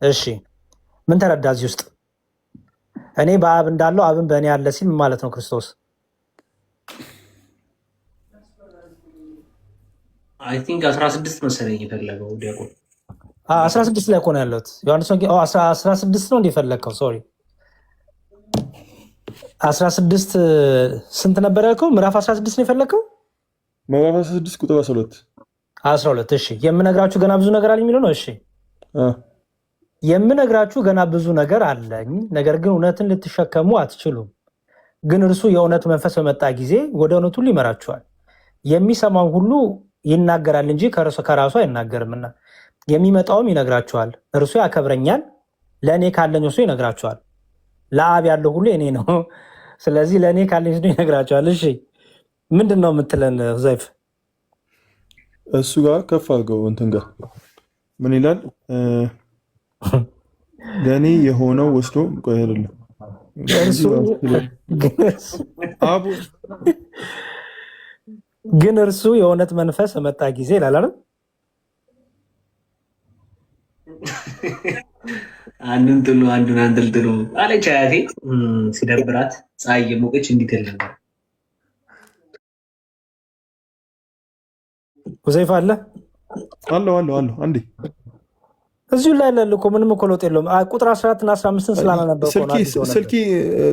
[SPEAKER 3] እሺ ምን ተረዳ እዚህ ውስጥ? እኔ በአብ እንዳለው አብን በእኔ ያለ ሲል ምን ማለት ነው? ክርስቶስ
[SPEAKER 6] አይ ቲንክ 16 መሰለኝ የፈለገው ዲያቆን
[SPEAKER 3] 16 ላይ እኮ ነው ያለሁት። ዮሐንስ ወንጌል 16 ነው እንደፈለግከው። ሶሪ 16 ስንት ነበር ያልከው? ምዕራፍ 16 ነው የፈለግከው?
[SPEAKER 4] ምዕራፍ 16 ቁጥር 12።
[SPEAKER 3] እሺ የምነግራችሁ ገና ብዙ ነገር አለኝ የሚለው ነው። እሺ የምነግራችሁ ገና ብዙ ነገር አለኝ፣ ነገር ግን እውነትን ልትሸከሙ አትችሉም። ግን እርሱ የእውነት መንፈስ በመጣ ጊዜ ወደ እውነት ሁሉ ይመራችኋል። የሚሰማው ሁሉ ይናገራል እንጂ ከራሱ አይናገርምና የሚመጣውም ይነግራችኋል። እርሱ ያከብረኛል፣ ለእኔ ካለኝ እርሱ ይነግራችኋል። ለአብ ያለው ሁሉ የኔ ነው። ስለዚህ ለእኔ ካለኝ እርሱ ይነግራችኋል። እሺ ምንድን ነው የምትለን ዘይፍ?
[SPEAKER 4] እሱ ጋር ከፍ አድርገው እንትን ጋር ምን ይላል? ለእኔ የሆነው ወስዶ ቆይ አይደለም
[SPEAKER 3] ግን እርሱ የእውነት መንፈስ በመጣ ጊዜ ይላል አይደል?
[SPEAKER 6] አንዱን ጥሉ አንዱን አንጠልጥሉ አለች አያቴ ሲደብራት ፀሐይ የሞቀች እንዲህ ትል ነበር።
[SPEAKER 3] ሁዘይፋ አለ
[SPEAKER 4] አንዴ
[SPEAKER 3] እዚሁ ላይ ያለ እኮ ምንም እኮ ለውጥ የለውም። ቁጥር 14 እና 15 ስላላነበብኩ
[SPEAKER 4] ስልኬ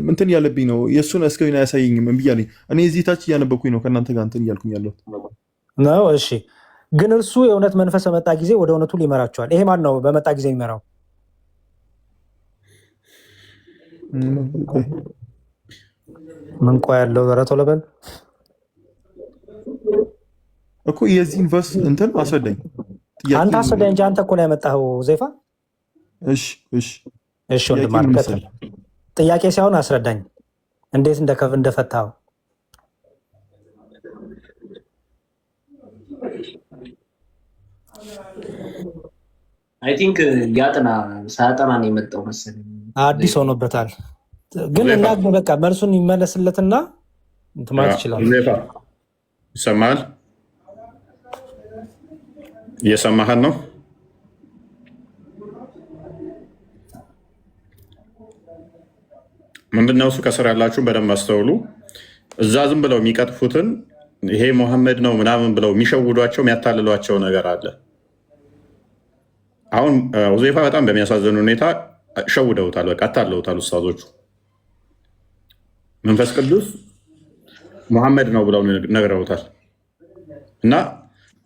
[SPEAKER 4] እንትን ያለብኝ ነው። የእሱን እስክሪን አያሳየኝም እምቢ አለኝ። እኔ እዚህ ታች እያነበብኩኝ ነው ከእናንተ ጋር እንትን እያልኩኝ ያለሁት
[SPEAKER 3] ነው። እሺ ግን እርሱ የእውነት መንፈስ በመጣ ጊዜ ወደ እውነቱ ሊመራቸዋል። ይሄ ማን ነው በመጣ ጊዜ የሚመራው? ምን ቆይ ያለው ዘረቶ ለበል
[SPEAKER 4] እኮ የዚህን ቨርስ እንትን አስረዳኝ።
[SPEAKER 3] አንተ አስረዳኝ እንጂ አንተ እኮ ነው ያመጣኸው ዘይፋ። እሺ ወንድም አልከተል ጥያቄ ሳይሆን አስረዳኝ እንዴት እንደፈታው።
[SPEAKER 6] አይ ቲንክ ያጥና ሳያጠና ነው የመጣው መሰለኝ።
[SPEAKER 3] አዲስ ሆኖበታል። ግን እና በቃ መልሱን ይመለስለትና እንትን ማለት ይችላል።
[SPEAKER 1] ይሰማል? እየሰማህን ነው? ምንድነው እሱ? ከስር ያላችሁ በደንብ አስተውሉ። እዛ ዝም ብለው የሚቀጥፉትን ይሄ ሙሐመድ ነው ምናምን ብለው የሚሸውዷቸው የሚያታልሏቸው ነገር አለ። አሁን ሁዘይፋ በጣም በሚያሳዝን ሁኔታ ሸውደውታል፣ በቃ አታለውታል ኡስታዞቹ። መንፈስ ቅዱስ ሙሐመድ ነው ብለው ነግረውታል። እና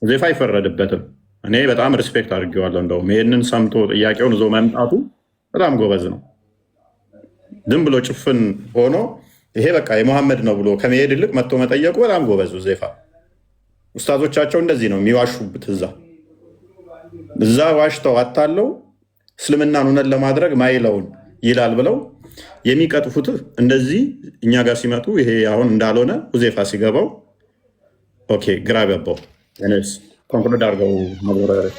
[SPEAKER 1] ሁዘይፋ አይፈረድበትም። እኔ በጣም ሪስፔክት አድርጌዋለሁ። እንደውም ይህንን ሰምቶ ጥያቄውን ይዞ መምጣቱ በጣም ጎበዝ ነው። ዝም ብሎ ጭፍን ሆኖ ይሄ በቃ የሙሐመድ ነው ብሎ ከመሄድ ይልቅ መጥቶ መጠየቁ በጣም ጎበዝ ሁዘይፋ። ኡስታዞቻቸው እንደዚህ ነው የሚዋሹበት። እዛ ዋሽተው አታለው እስልምናን እውነት ለማድረግ ማይለውን ይላል ብለው የሚቀጥፉት እንደዚህ እኛ ጋር ሲመጡ ይሄ አሁን እንዳልሆነ ሁዘይፋ ሲገባው ኦኬ ግራ ገባው። እኔስ ኮንክሉድ አድርገው ማብራሪያ።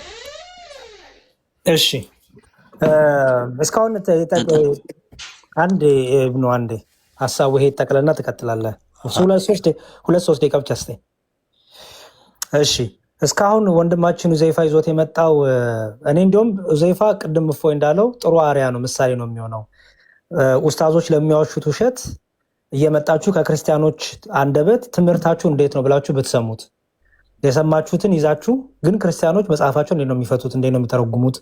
[SPEAKER 3] እሺ እስካሁን አንዴ ሀሳቡ ይሄ ጠቅለልና ትቀጥላለህ። ሁለት ሶስት ደቂቃ ብቻ ስጠኝ። እሺ እስካሁን ወንድማችን ሁዘይፋ ይዞት የመጣው እኔ እንዲሁም ሁዘይፋ ቅድም እፎይ እንዳለው ጥሩ አርያ ነው፣ ምሳሌ ነው የሚሆነው። ኡስታዞች ለሚያወሹት ውሸት እየመጣችሁ ከክርስቲያኖች አንደበት ትምህርታችሁ እንዴት ነው ብላችሁ ብትሰሙት፣ የሰማችሁትን ይዛችሁ ግን ክርስቲያኖች መጽሐፋቸው እንዴት ነው የሚፈቱት፣ እንዴት ነው የሚተረጉሙት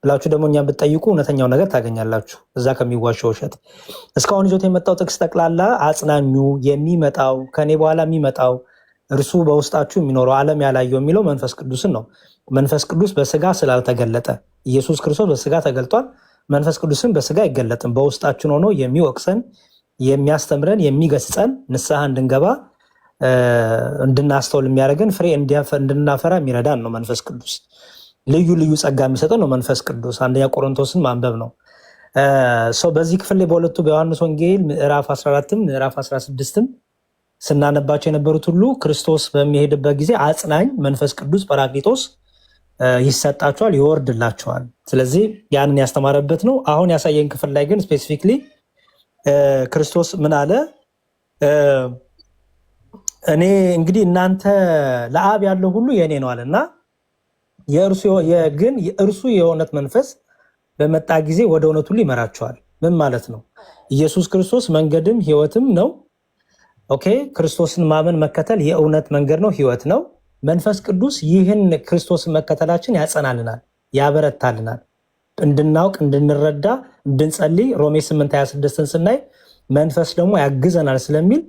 [SPEAKER 3] ብላችሁ ደግሞ እኛም ብትጠይቁ እውነተኛው ነገር ታገኛላችሁ እዛ ከሚዋሸው ውሸት። እስካሁን ይዞት የመጣው ጥቅስ ጠቅላላ አጽናኙ የሚመጣው ከኔ በኋላ የሚመጣው እርሱ በውስጣችሁ የሚኖረው ዓለም ያላየው የሚለው መንፈስ ቅዱስን ነው። መንፈስ ቅዱስ በስጋ ስላልተገለጠ ኢየሱስ ክርስቶስ በስጋ ተገልጧል። መንፈስ ቅዱስን በስጋ አይገለጥም። በውስጣችን ሆኖ የሚወቅሰን፣ የሚያስተምረን፣ የሚገስጸን፣ ንስሐ እንድንገባ እንድናስተውል የሚያደርገን፣ ፍሬ እንድናፈራ የሚረዳን ነው መንፈስ ቅዱስ። ልዩ ልዩ ጸጋ የሚሰጠን ነው መንፈስ ቅዱስ። አንደኛ ቆሮንቶስን ማንበብ ነው። በዚህ ክፍል ላይ በሁለቱ በዮሐንስ ወንጌል ምዕራፍ 14 ምዕራፍ 16 ስናነባቸው የነበሩት ሁሉ ክርስቶስ በሚሄድበት ጊዜ አጽናኝ መንፈስ ቅዱስ ጰራቅሊጦስ ይሰጣቸዋል፣ ይወርድላቸዋል። ስለዚህ ያንን ያስተማረበት ነው። አሁን ያሳየን ክፍል ላይ ግን ስፔሲፊክሊ ክርስቶስ ምን አለ? እኔ እንግዲህ እናንተ ለአብ ያለው ሁሉ የእኔ ነው አለና ግን የእርሱ የእውነት መንፈስ በመጣ ጊዜ ወደ እውነት ሁሉ ይመራቸዋል። ምን ማለት ነው? ኢየሱስ ክርስቶስ መንገድም ህይወትም ነው። ኦኬ፣ ክርስቶስን ማመን መከተል የእውነት መንገድ ነው፣ ህይወት ነው። መንፈስ ቅዱስ ይህን ክርስቶስን መከተላችን ያጸናልናል፣ ያበረታልናል፣ እንድናውቅ፣ እንድንረዳ፣ እንድንጸልይ ሮሜ 8:26ን ስናይ መንፈስ ደግሞ ያግዘናል ስለሚል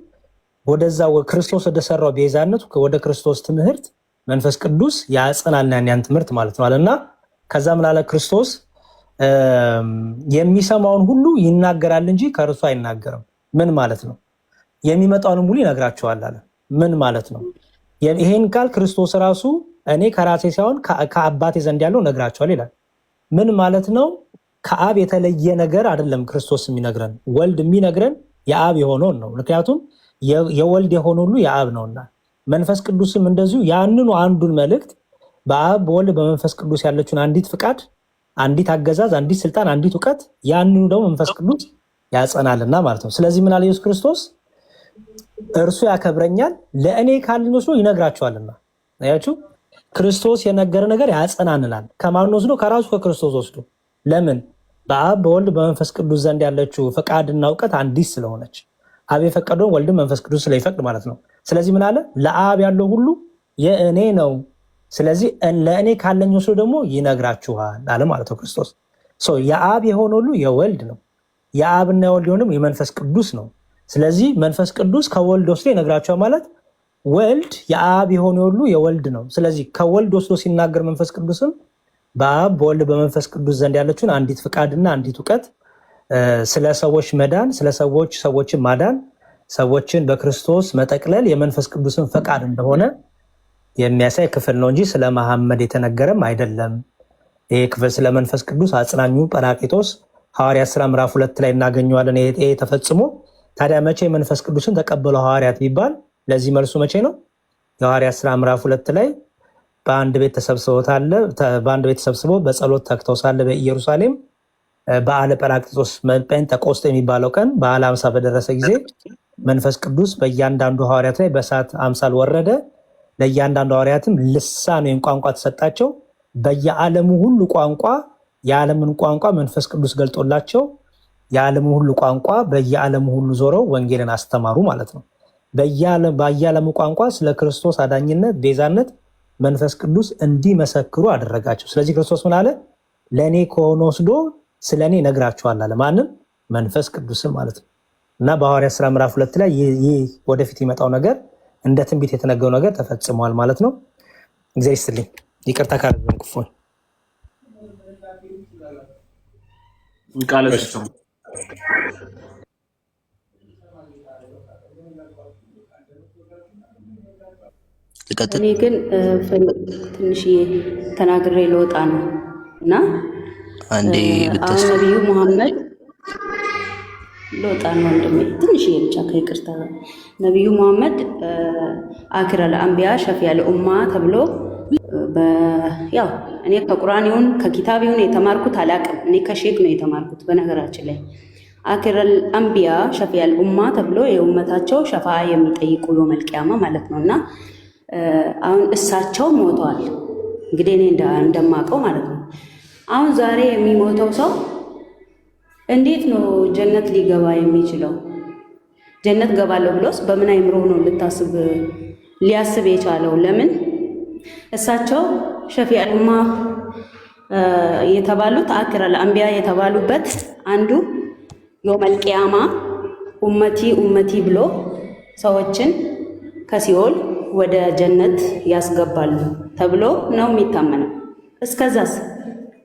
[SPEAKER 3] ወደዛ ክርስቶስ ወደሰራው ቤዛነቱ ወደ ክርስቶስ ትምህርት መንፈስ ቅዱስ ያጸናልናል ያን ትምህርት ማለት ነው አለና ከዛ ምን አለ? ክርስቶስ የሚሰማውን ሁሉ ይናገራል እንጂ ከእርሱ አይናገርም። ምን ማለት ነው? የሚመጣውንም ሁሉ ይነግራቸዋል አለ። ምን ማለት ነው? ይሄን ቃል ክርስቶስ ራሱ እኔ ከራሴ ሳይሆን ከአባቴ ዘንድ ያለው ነግራቸዋል ይላል። ምን ማለት ነው? ከአብ የተለየ ነገር አይደለም ክርስቶስ የሚነግረን። ወልድ የሚነግረን የአብ የሆነውን ነው። ምክንያቱም የወልድ የሆነ ሁሉ የአብ ነውና፣ መንፈስ ቅዱስም እንደዚሁ ያንኑ አንዱን መልእክት በአብ በወልድ በመንፈስ ቅዱስ ያለችውን አንዲት ፍቃድ አንዲት አገዛዝ፣ አንዲት ስልጣን፣ አንዲት እውቀት ያንኑ ደግሞ መንፈስ ቅዱስ ያጸናልና ማለት ነው። ስለዚህ ምን አለ ኢየሱስ ክርስቶስ? እርሱ ያከብረኛል ለእኔ ካልን ወስዶ ይነግራቸዋልና። አያችሁ፣ ክርስቶስ የነገረ ነገር ያጸናንናል። ከማን ወስዶ? ከራሱ ከክርስቶስ ወስዶ። ለምን? በአብ በወልድ በመንፈስ ቅዱስ ዘንድ ያለችው ፈቃድና እውቀት አንዲት ስለሆነች አብ የፈቀደውን ወልድን መንፈስ ቅዱስ ስለይፈቅድ ማለት ነው። ስለዚህ ምን አለ? ለአብ ያለው ሁሉ የእኔ ነው፣ ስለዚህ ለእኔ ካለኝ ወስዶ ደግሞ ይነግራችኋል አለ ማለት ነው ክርስቶስ። የአብ የሆነ ሁሉ የወልድ ነው፣ የአብና የወልድ የሆነ የመንፈስ ቅዱስ ነው። ስለዚህ መንፈስ ቅዱስ ከወልድ ወስዶ ይነግራቸዋል ማለት ወልድ የአብ የሆነ ሁሉ የወልድ ነው። ስለዚህ ከወልድ ወስዶ ሲናገር መንፈስ ቅዱስም በአብ በወልድ በመንፈስ ቅዱስ ዘንድ ያለችውን አንዲት ፍቃድና አንዲት እውቀት ስለ ሰዎች መዳን፣ ስለ ሰዎችን ማዳን፣ ሰዎችን በክርስቶስ መጠቅለል የመንፈስ ቅዱስን ፈቃድ እንደሆነ የሚያሳይ ክፍል ነው እንጂ ስለ መሐመድ የተነገረም አይደለም። ይሄ ክፍል ስለ መንፈስ ቅዱስ አጽናኙ ጰራቅሊጦስ ሐዋርያት ሥራ ምዕራፍ 2 ላይ እናገኘዋለን። ይሄ ተፈጽሞ ታዲያ መቼ መንፈስ ቅዱስን ተቀበሉ ሐዋርያት ቢባል ለዚህ መልሱ መቼ ነው? የሐዋርያት ሥራ ምዕራፍ 2 ላይ በአንድ ቤት ተሰብስበው በጸሎት ተግተው ሳለ በኢየሩሳሌም በዓለ ጰራቅሊጦስ ጴንጤቆስጤ የሚባለው ቀን በዓለ ሃምሳ በደረሰ ጊዜ መንፈስ ቅዱስ በእያንዳንዱ ሐዋርያት ላይ በእሳት አምሳል ወረደ። ለእያንዳንዱ ሐዋርያትም ልሳን ወይም ቋንቋ ተሰጣቸው። በየዓለሙ ሁሉ ቋንቋ የዓለምን ቋንቋ መንፈስ ቅዱስ ገልጦላቸው የዓለሙ ሁሉ ቋንቋ በየዓለሙ ሁሉ ዞረው ወንጌልን አስተማሩ ማለት ነው። በየዓለሙ ቋንቋ ስለ ክርስቶስ አዳኝነት፣ ቤዛነት መንፈስ ቅዱስ እንዲመሰክሩ አደረጋቸው። ስለዚህ ክርስቶስ ምን አለ? ለእኔ ከሆነ ወስዶ ስለ እኔ ነግራችኋል አለ። ማንም? መንፈስ ቅዱስም ማለት ነው። እና በሐዋርያት ሥራ ምዕራፍ 2 ላይ ይህ ወደፊት ይመጣው ነገር እንደ ትንቢት የተነገረው ነገር ተፈጽሟል ማለት ነው። እግዚአብሔር ይስጥልኝ። ይቅርታ ካረገም ክፉን
[SPEAKER 8] እኔ ግን ትንሽዬ ተናግሬ ልወጣ ነው እና
[SPEAKER 11] አንዴ
[SPEAKER 8] አሁን ነቢዩ ሙሐመድ ልወጣ ነው ወንድሜ፣ ትንሽዬ ብቻ ከይቅርታ። ነቢዩ ሙሐመድ አክረል አንቢያ ሸፊዐል ኡማ ተብሎ ያው እኔ ከቁርአን ይሁን ከኪታብ ይሁን የተማርኩት አላቅም። እኔ ከሼክ ነው የተማርኩት። በነገራችን ላይ አክረል አንቢያ ሸፊዐል ኡማ ተብሎ የኡመታቸው ሸፋ የሚጠይቁ የውመል ቂያማ ማለት ነው። እና አሁን እሳቸው ሞተዋል። እንግዲህ እኔ እንደማውቀው ማለት ነው። አሁን ዛሬ የሚሞተው ሰው እንዴት ነው ጀነት ሊገባ የሚችለው? ጀነት ገባለሁ ብሎስ በምን አይምሮ ነው ሊያስብ የቻለው? ለምን እሳቸው ሸፊዐል ኡማ የተባሉት አክረል አንቢያ የተባሉበት አንዱ የውመል ቂያማ ኡመቲ ኡመቲ ብሎ ሰዎችን ከሲኦል ወደ ጀነት ያስገባሉ ተብሎ ነው የሚታመነው። እስከዛስ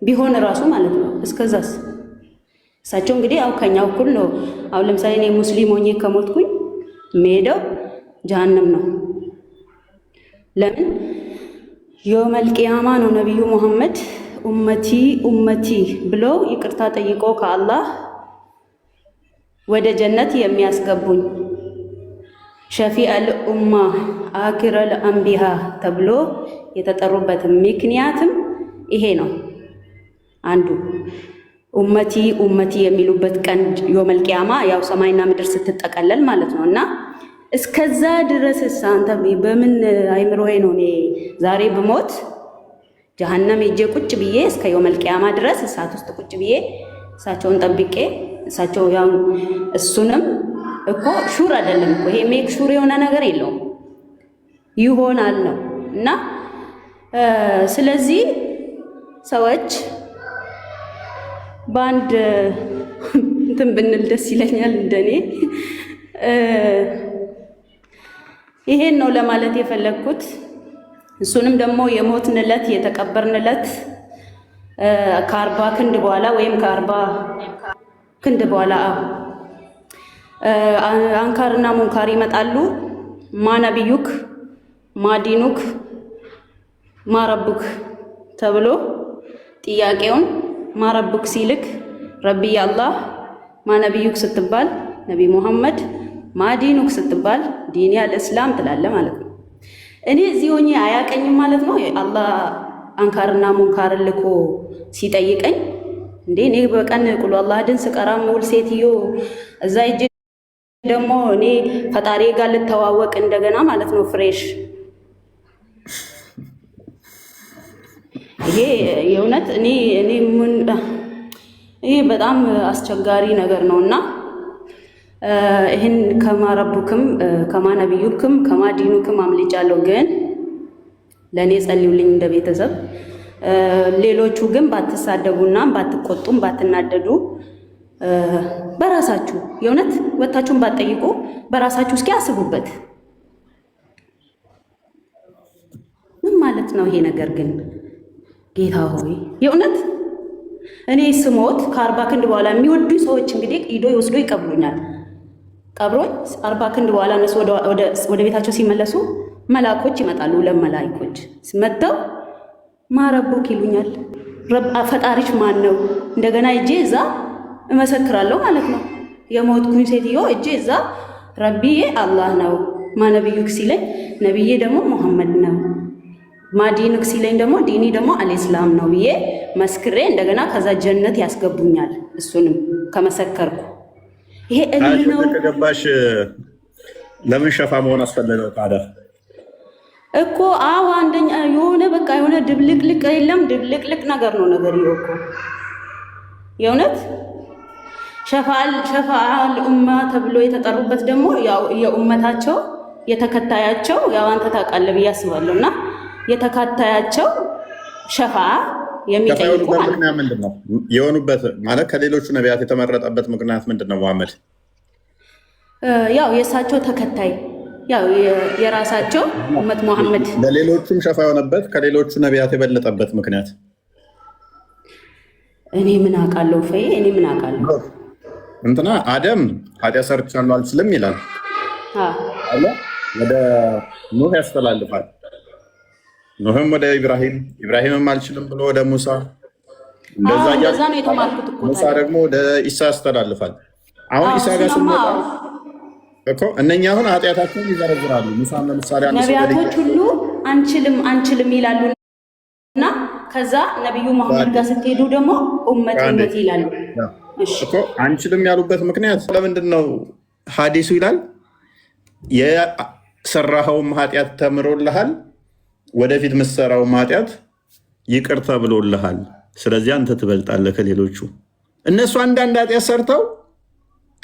[SPEAKER 8] ቢሆን እራሱ ማለት ነው። እስከዛስ እሳቸው እንግዲህ ያው ከኛ እኩል ነው። አሁን ለምሳሌ እኔ ሙስሊም ሆኜ ከሞትኩኝ የምሄደው ጀሃነም ነው። ለምን? የውመል ቂያማ ነው ነቢዩ ሙሐመድ ኡመቲ ኡመቲ ብሎ ይቅርታ ጠይቆ ከአላህ ወደ ጀነት የሚያስገቡኝ ሸፊዐል ኡማ አክረል አንቢያ ተብሎ የተጠሩበት ምክንያትም ይሄ ነው። አንዱ ኡመቲ ኡመቲ የሚሉበት ቀን የውመል ቂያማ ያው ሰማይና ምድር ስትጠቀለል ማለት ነው። እና እስከዛ ድረስ አንተ በምን አይምሮዬ ነው እኔ ዛሬ ብሞት ጀሃነም ሄጄ ቁጭ ብዬ እስከ የውመል ቂያማ ድረስ እሳት ውስጥ ቁጭ ብዬ እሳቸውን ጠብቄ እሳቸው ያው እሱንም እኮ ሹር አይደለም እኮ ይሄ ሜክ ሹር የሆነ ነገር የለውም ይሆናል ነው። እና ስለዚህ ሰዎች በአንድ እንትን ብንል ደስ ይለኛል እንደኔ። ይሄን ነው ለማለት የፈለግኩት። እሱንም ደግሞ የሞትንለት የተቀበርንለት ከ40 ክንድ በኋላ ወይም ከ40 ክንድ በኋላ አንካርና ሙንካር ይመጣሉ። ማነቢዩክ ማዲኑክ ማረቡክ ተብሎ ጥያቄውን ማረቡክ ሲልክ ረቢ አላህ፣ ማነቢዩክ ስትባል ነቢ ሙሐመድ፣ ማዲኑክ ስትባል ዲኒ አልእስላም ትላለ ማለት ነው። እኔ እዚህ ሆኜ አያቀኝም ማለት ነው። አላህ አንካርና ሙንካርን ልኮ ሲጠይቀኝ እንዴ እኔ በቀን ቁል አላህን ስቀራ ሙል ሴትዮ እዛ እጄ ደግሞ እኔ ፈጣሪ ጋር ልተዋወቅ እንደገና ማለት ነው ፍሬሽ። ይሄ የእውነት ይሄ በጣም አስቸጋሪ ነገር ነውና ይህን ከማረቡክም ከማነብዩክም ከማዲኑክም አምልጫለሁ። ግን ለእኔ ጸልዩልኝ እንደ ቤተሰብ። ሌሎቹ ግን ባትሳደቡና ባትቆጡም ባትናደዱ በራሳችሁ የእውነት ወታችሁን ባትጠይቁ በራሳችሁ እስኪ አስቡበት። ምን ማለት ነው ይሄ ነገር ግን? ጌታ ሆይ የእውነት እኔ ስሞት ከ40 ክንድ በኋላ የሚወዱ ሰዎች እንግዲህ ሂዶ ይወስዶ ይቀብሉኛል። ቀብሮኝ 40 ክንድ በኋላ እነሱ ወደ ቤታቸው ሲመለሱ መላኮች ይመጣሉ። ለመላእክቶች መጥተው ማረቡክ ይሉኛል። ፈጣሪሽ ማን ነው? እንደገና እጄ እዛ እመሰክራለሁ ማለት ነው። የሞትኩኝ ሴትዮ እጄ እዛ ረቢዬ አላህ ነው፣ ማነብዩክ ሲለኝ ነብዬ ደግሞ ሙሐመድ ነው፣ ማዲኑክ ሲለኝ ደግሞ ዲኒ ደግሞ አልኢስላም ነው ብዬ መስክሬ እንደገና ከዛ ጀነት ያስገቡኛል። እሱንም ከመሰከርኩ ይሄ እልል ነው።
[SPEAKER 1] ከገባሽ ለምን ሸፋ መሆን አስፈለገው ታዲያ?
[SPEAKER 8] እኮ አዎ አንደኛ የሆነ በቃ የሆነ ድብልቅልቅ የለም ድብልቅልቅ ነገር ነው ነገር ይወቁ የእውነት ሸፋዓል ኡማ ተብሎ የተጠሩበት ደግሞ ያው የኡመታቸው የተከታያቸው ያው አንተ ታውቃለህ ብዬ አስባለሁና የተከታያቸው ሸፋዓ የሚጠይቁ
[SPEAKER 1] ምክንያት ምንድን ነው የሆኑበት? ማለት ከሌሎቹ ነቢያት የተመረጠበት ምክንያት ምንድን ነው? መሐመድ
[SPEAKER 8] ያው የእሳቸው ተከታይ ያው የራሳቸው ኡመት መሐመድ
[SPEAKER 1] ለሌሎቹም ሸፋ የሆነበት ከሌሎቹ ነቢያት የበለጠበት ምክንያት
[SPEAKER 8] እኔ ምን አውቃለሁ? ፈይ እኔ ምን አውቃለሁ?
[SPEAKER 1] እንትና አደም ኃጢአት ሰርቻለሁ አልችልም ይላል አለ። ወደ ኑህ ያስተላልፋል። ኑህም ወደ ኢብራሂምም አልችልም ብሎ ወደ ሙሳ፣
[SPEAKER 8] እንደዛ ነው የተማርኩት እኮ።
[SPEAKER 1] ሙሳ ደግሞ ወደ ኢሳ ያስተላልፋል። አሁን ኢሳ ጋር ስንመጣ እኮ እነኛ አሁን ኃጢአታቸውን ይዘረዝራሉ። ሙሳም ለምሳሌ
[SPEAKER 8] ነቢያቶች ሁሉ አንችልም ይላሉና ከዛ ነብዩ መሐመድ ጋር ስትሄዱ ደግሞ ኡመት ይላሉ።
[SPEAKER 1] እኮ አንችልም ያሉበት ምክንያት ለምንድን ነው? ሐዲሱ ይላል የሰራኸውም ኃጢአት ተምሮልሃል፣ ወደፊት ምሰራውም ኃጢአት ይቅር ተብሎልሃል። ስለዚህ አንተ ትበልጣለህ ከሌሎቹ። እነሱ አንዳንድ ኃጢአት ሰርተው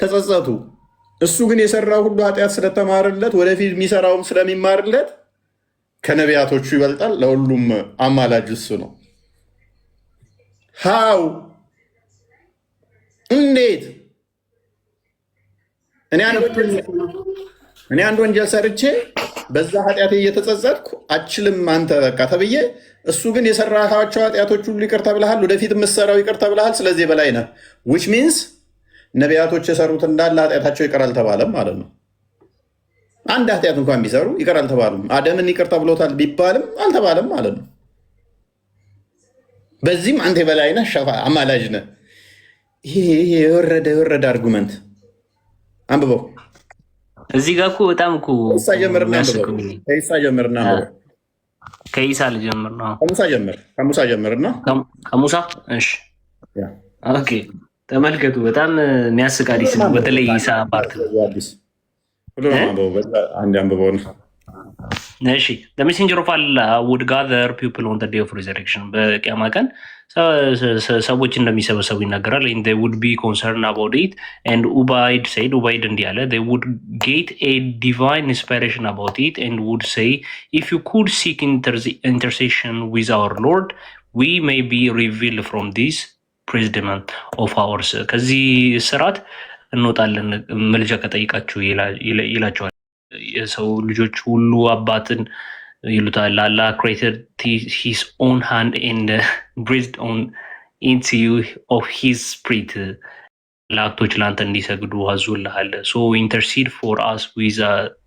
[SPEAKER 1] ተጸጸቱ። እሱ ግን የሰራው ሁሉ ኃጢአት ስለተማርለት ወደፊት የሚሰራውም ስለሚማርለት ከነቢያቶቹ ይበልጣል። ለሁሉም አማላጅ እሱ ነው። ሃው እንዴት? እኔ አንድ ወንጀል ሰርቼ በዛ ኃጢአቴ እየተጸጸትኩ አችልም አንተ በቃ ተብዬ፣ እሱ ግን የሰራሃቸው ኃጢአቶች ሁሉ ይቅር ተብልሃል፣ ወደፊት የምትሰራው ይቅር ተብልሃል፣ ስለዚህ በላይ ነህ። ዊች ሚንስ ነቢያቶች የሰሩት እንዳለ ኃጢአታቸው ይቅር አልተባለም ማለት ነው። አንድ ኃጢአት እንኳን ቢሰሩ ይቅር አልተባሉም። አደምን ይቅር ተብሎታል ቢባልም አልተባለም ማለት ነው። በዚህም አንተ በላይ ነህ፣ ሸፋ አማላጅ ነህ። ይሄ የወረደ አርጉመንት አንብበው።
[SPEAKER 6] እዚህ ጋር እኮ በጣም እኮ
[SPEAKER 1] ከኢሳ ጀምርና
[SPEAKER 6] ከኢሳ ልጀምር ነው።
[SPEAKER 1] ከሙሳ ጀምርና
[SPEAKER 6] ከሙሳ እሺ፣ ኦኬ። ተመልከቱ፣ በጣም የሚያስቅ ሐዲስ ነው። በተለይ ኢሳ ፓርት እሺ። the messenger of Allah would gather people on the day of resurrection በቂያማ ቀን ሰዎች እንደሚሰበሰቡ ይናገራል። and they would be concerned about it and Ubayd said እንዲህ አለ they would get a divine inspiration about it and would say if you could seek intercession with our Lord we may be revealed from this predicament of ours ከዚህ ስርዓት እንወጣለን መልጃ ከጠይቃችሁ ይላቸዋል። የሰው ልጆች ሁሉ አባትን ይሉታል። Allah created his own hand and breathed on into you of his spirit መላእክቶች ለአንተ እንዲሰግዱ አዞልሃል። so intercede for us with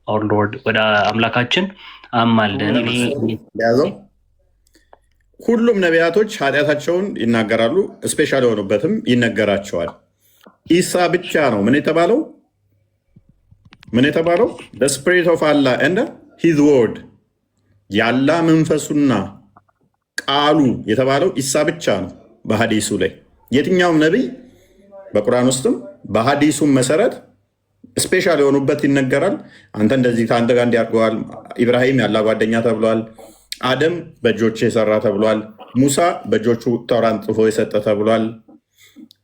[SPEAKER 6] our Lord ወደ አምላካችን አማልደን።
[SPEAKER 1] ሁሉም ነቢያቶች ኃጢአታቸውን ይናገራሉ፣ ስፔሻል የሆኑበትም ይነገራቸዋል። ኢሳ ብቻ ነው ምን የተባለው the spirit of Allah and his word ያላ መንፈሱና ቃሉ የተባለው ኢሳ ብቻ ነው በሐዲሱ ላይ። የትኛውም ነቢይ በቁርአን ውስጥም በሐዲሱም መሰረት ስፔሻል የሆኑበት ይነገራል። አንተ እንደዚህ ከአንተ ጋር እንዲያርገዋል። ኢብራሂም ያላ ጓደኛ ተብሏል። አደም በእጆቹ የሰራ ተብሏል። ሙሳ በእጆቹ ተውራን ጽፎ የሰጠ ተብሏል።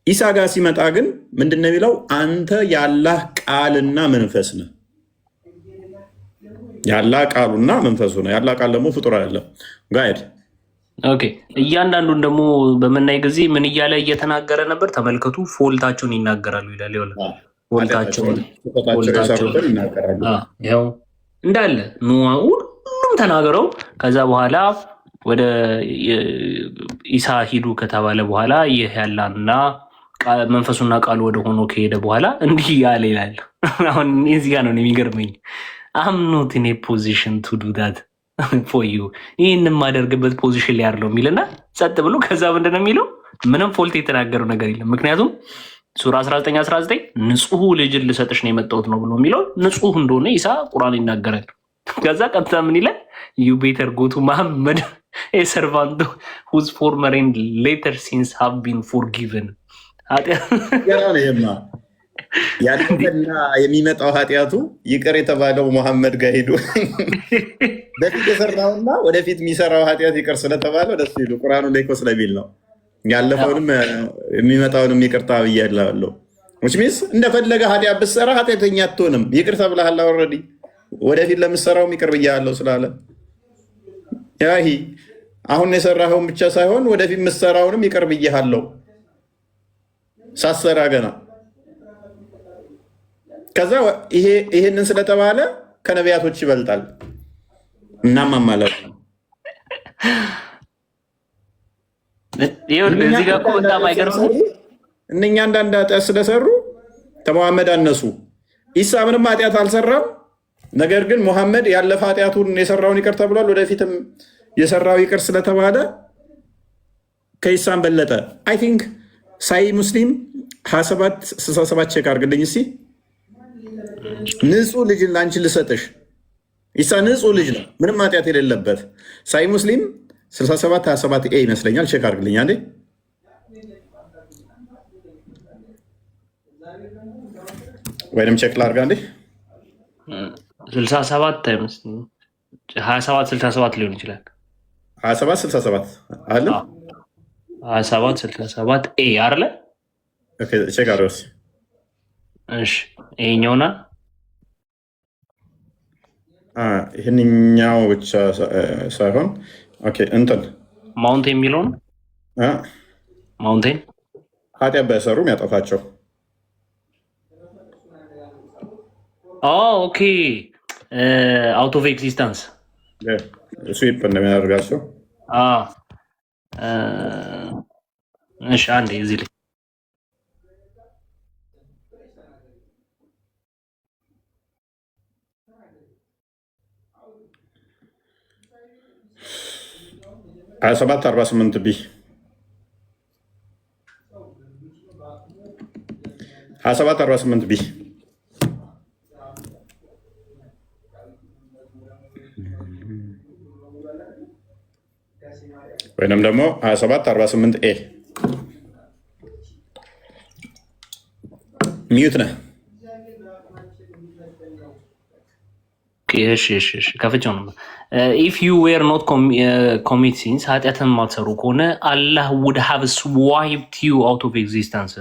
[SPEAKER 1] ኢሳ ጋር ሲመጣ ግን ምንድን ነው የሚለው? አንተ ያላህ ቃልና መንፈስ ነህ። ያላህ ቃሉና መንፈሱ ነው። ያላህ ቃል ደግሞ ፍጡር አይደለም። ጋይድ
[SPEAKER 6] ኦኬ። እያንዳንዱን ደግሞ በምናይ ጊዜ ምን እያለ እየተናገረ ነበር? ተመልከቱ፣ ፎልታቸውን ይናገራሉ ይላል። ፎልታቸውን
[SPEAKER 1] ይናገራሉ።
[SPEAKER 6] ይኸው እንዳለ ሁሉም ተናገረው። ከዛ በኋላ ወደ ኢሳ ሂዱ ከተባለ በኋላ ይህ ያላና መንፈሱና ቃሉ ወደ ሆኖ ከሄደ በኋላ እንዲህ ያለ ይላል። አሁን እዚህ ጋር ነው የሚገርመኝ። I'm not in a position to do that for you። ይህን የማደርግበት ፖዚሽን ላይ ያለው የሚልና ጸጥ ብሎ ከዛ ምንድን ነው የሚለው? ምንም ፎልት የተናገረው ነገር የለም። ምክንያቱም ሱራ 19 ንጹሕ ልጅን ልሰጥሽ ነው የመጣሁት ነው ብሎ የሚለው ንጹሕ እንደሆነ ኢሳ ቁርአን ይናገራል። ከዛ ቀጥታ ምን ይላል? you better go to Muhammad a servant whose former and later sins have been forgiven።
[SPEAKER 1] ያለፈና የሚመጣው ኃጢአቱ ይቅር የተባለው መሐመድ ጋር ሄዱ። በፊት የሰራውና ወደፊት የሚሰራው ኃጢአት ይቅር ስለተባለ ወደሱ ሄዱ። ቁርአኑ ላይ እኮ ስለሚል ነው። ያለፈውንም የሚመጣውንም ይቅርታ ብያለሁ። ሚንስ እንደፈለገ ኃጢአት ብትሰራ ኃጢአተኛ አትሆንም። ይቅር ተብለሃል ኦልሬዲ። ወደፊት ለምትሰራውም ይቅር ብያለሁ ስላለ ያሂ አሁን የሰራኸውን ብቻ ሳይሆን ወደፊት የምትሰራውንም ይቅር ብያለሁ ሳሰራ ገና። ከዛ ይሄንን ስለተባለ ከነቢያቶች ይበልጣል። እናማ ማለት ነው። እነኛ አንዳንድ ኃጢአት ስለሰሩ ከመሐመድ አነሱ። ኢሳ ምንም ኃጢአት አልሰራም። ነገር ግን መሐመድ ያለፈ ኃጢአቱን የሰራውን ይቅር ተብሏል። ወደፊትም የሰራው ይቅር ስለተባለ ከኢሳም በለጠ። አይ ቲንክ ሳይ ሙስሊም 2767 ቼክ አድርግልኝ እስኪ። ንጹሕ ልጅን ለአንቺ ልሰጥሽ። ኢሳ ንጹሕ ልጅ ነው፣ ምንም ኃጢአት የሌለበት። ሳይ ሙስሊም 6727 ኤ ይመስለኛል። ቼክ አድርግልኝ አንዴ። ወይንም ቼክ ላድርግ አንዴ።
[SPEAKER 6] 67 አይመስልም፣ 2767 ሊሆን ይችላል።
[SPEAKER 1] 2767 አለ።
[SPEAKER 6] 2767 ኤ አይደለ?
[SPEAKER 1] ቼክ አድርገው።
[SPEAKER 6] እሺ ይሄኛውና
[SPEAKER 1] ይህንኛው ብቻ ሳይሆን እንትን
[SPEAKER 6] ማውንቴን የሚለውን ማውንቴን
[SPEAKER 1] ኃጢአት ባይሰሩ የሚያጠፋቸው።
[SPEAKER 6] ኦኬ አውት ኦፍ ኤግዚስተንስ
[SPEAKER 1] ስዊፕ እንደሚያደርጋቸው።
[SPEAKER 6] እሺ አንዴ እዚህ ላይ
[SPEAKER 1] 2748 ቢ 2748 ቢ ወይንም ደግሞ 2748 ኤ ሚዩት ነህ።
[SPEAKER 6] ከፍቼው ነው። ኢፍ ዩ ዌር ኖት ኮሚት ሲንስ ኃጢአትን ማትሰሩ ከሆነ አላህ ውድ ሃቭ ስዋይፕድ ዩ አውት ኦፍ ኤግዚስተንስ።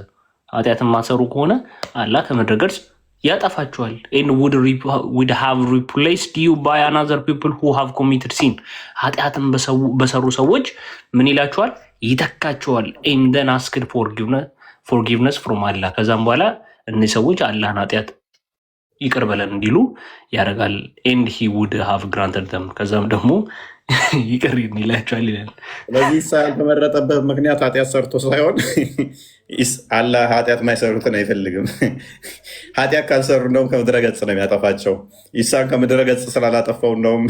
[SPEAKER 6] ኃጢአትን ማትሰሩ ከሆነ አላህ ከምድረ ገጽ ያጠፋችኋል። ኤንድ ውድ ሃቭ ሪፕሌስድ ዩ ባይ አናዘር ፒፕል ሁ ሃቭ ኮሚትድ ሲን። ኃጢአትን በሰሩ ሰዎች ምን ይላችኋል? ይተካችኋል። ኤንድ ደን አስክድ ፎርጊቭነስ ፍሮም አላህ። ከዛም በኋላ እነዚህ ሰዎች አላህን ኃጢአት ይቅር በለን እንዲሉ ያደርጋል። ኤንድ ሂ ውድ ሃቭ ግራንትድ ደም። ከዛም ደግሞ ይቅር ይላቸዋል ይላል።
[SPEAKER 1] ስለዚህ ኢሳ ያልተመረጠበት ምክንያት ኃጢአት ሰርቶ ሳይሆን አላህ ኃጢአት ማይሰሩትን አይፈልግም። ኃጢአት ካልሰሩ እንደውም ከምድረ ገጽ ነው የሚያጠፋቸው። ኢሳን ከምድረ ገጽ ስላላጠፋው እንደውም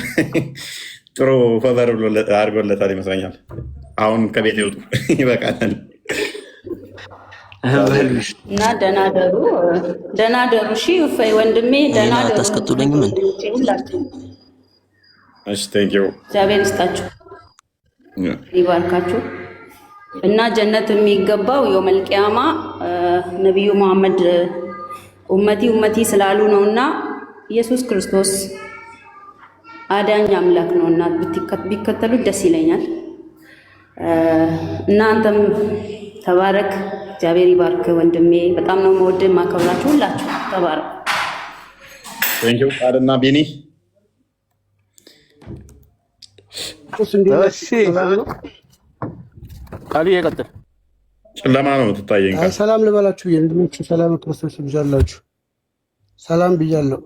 [SPEAKER 1] ጥሩ ፈበር አድርጎለታል ይመስለኛል። አሁን ከቤት ይወጡ ይበቃናል።
[SPEAKER 8] እና ደናደሩ እሺ ወንድሜ ደናደሩ።
[SPEAKER 11] ታስቀጥሉኝም እንዴ?
[SPEAKER 1] እሺ ቴንክ ዩ።
[SPEAKER 8] እግዚአብሔር ይስጣችሁ። ይባርካችሁ እና ጀነት የሚገባው የውመል ቂያማ ነብዩ መሐመድ ኡመቲ ስላሉ ነውና ኢየሱስ ክርስቶስ አዳኝ አምላክ ነውና ቢከተሉት ደስ ይለኛል። እናንተም ተባረክ፣ እግዚአብሔር ይባርክ ወንድሜ። በጣም ነው የምወድህ የማከብራችሁ ሁላችሁ። ተባረክ።
[SPEAKER 1] ቴንኪው ቃልና ቢኒ።
[SPEAKER 10] ቃል ይቀጥል።
[SPEAKER 1] ጨለማ ነው የምትታየኝ።
[SPEAKER 12] ሰላም ልበላችሁ። የእንድሞች ሰላም ክርስቶስ ይብዛላችሁ። ሰላም ብያለሁ።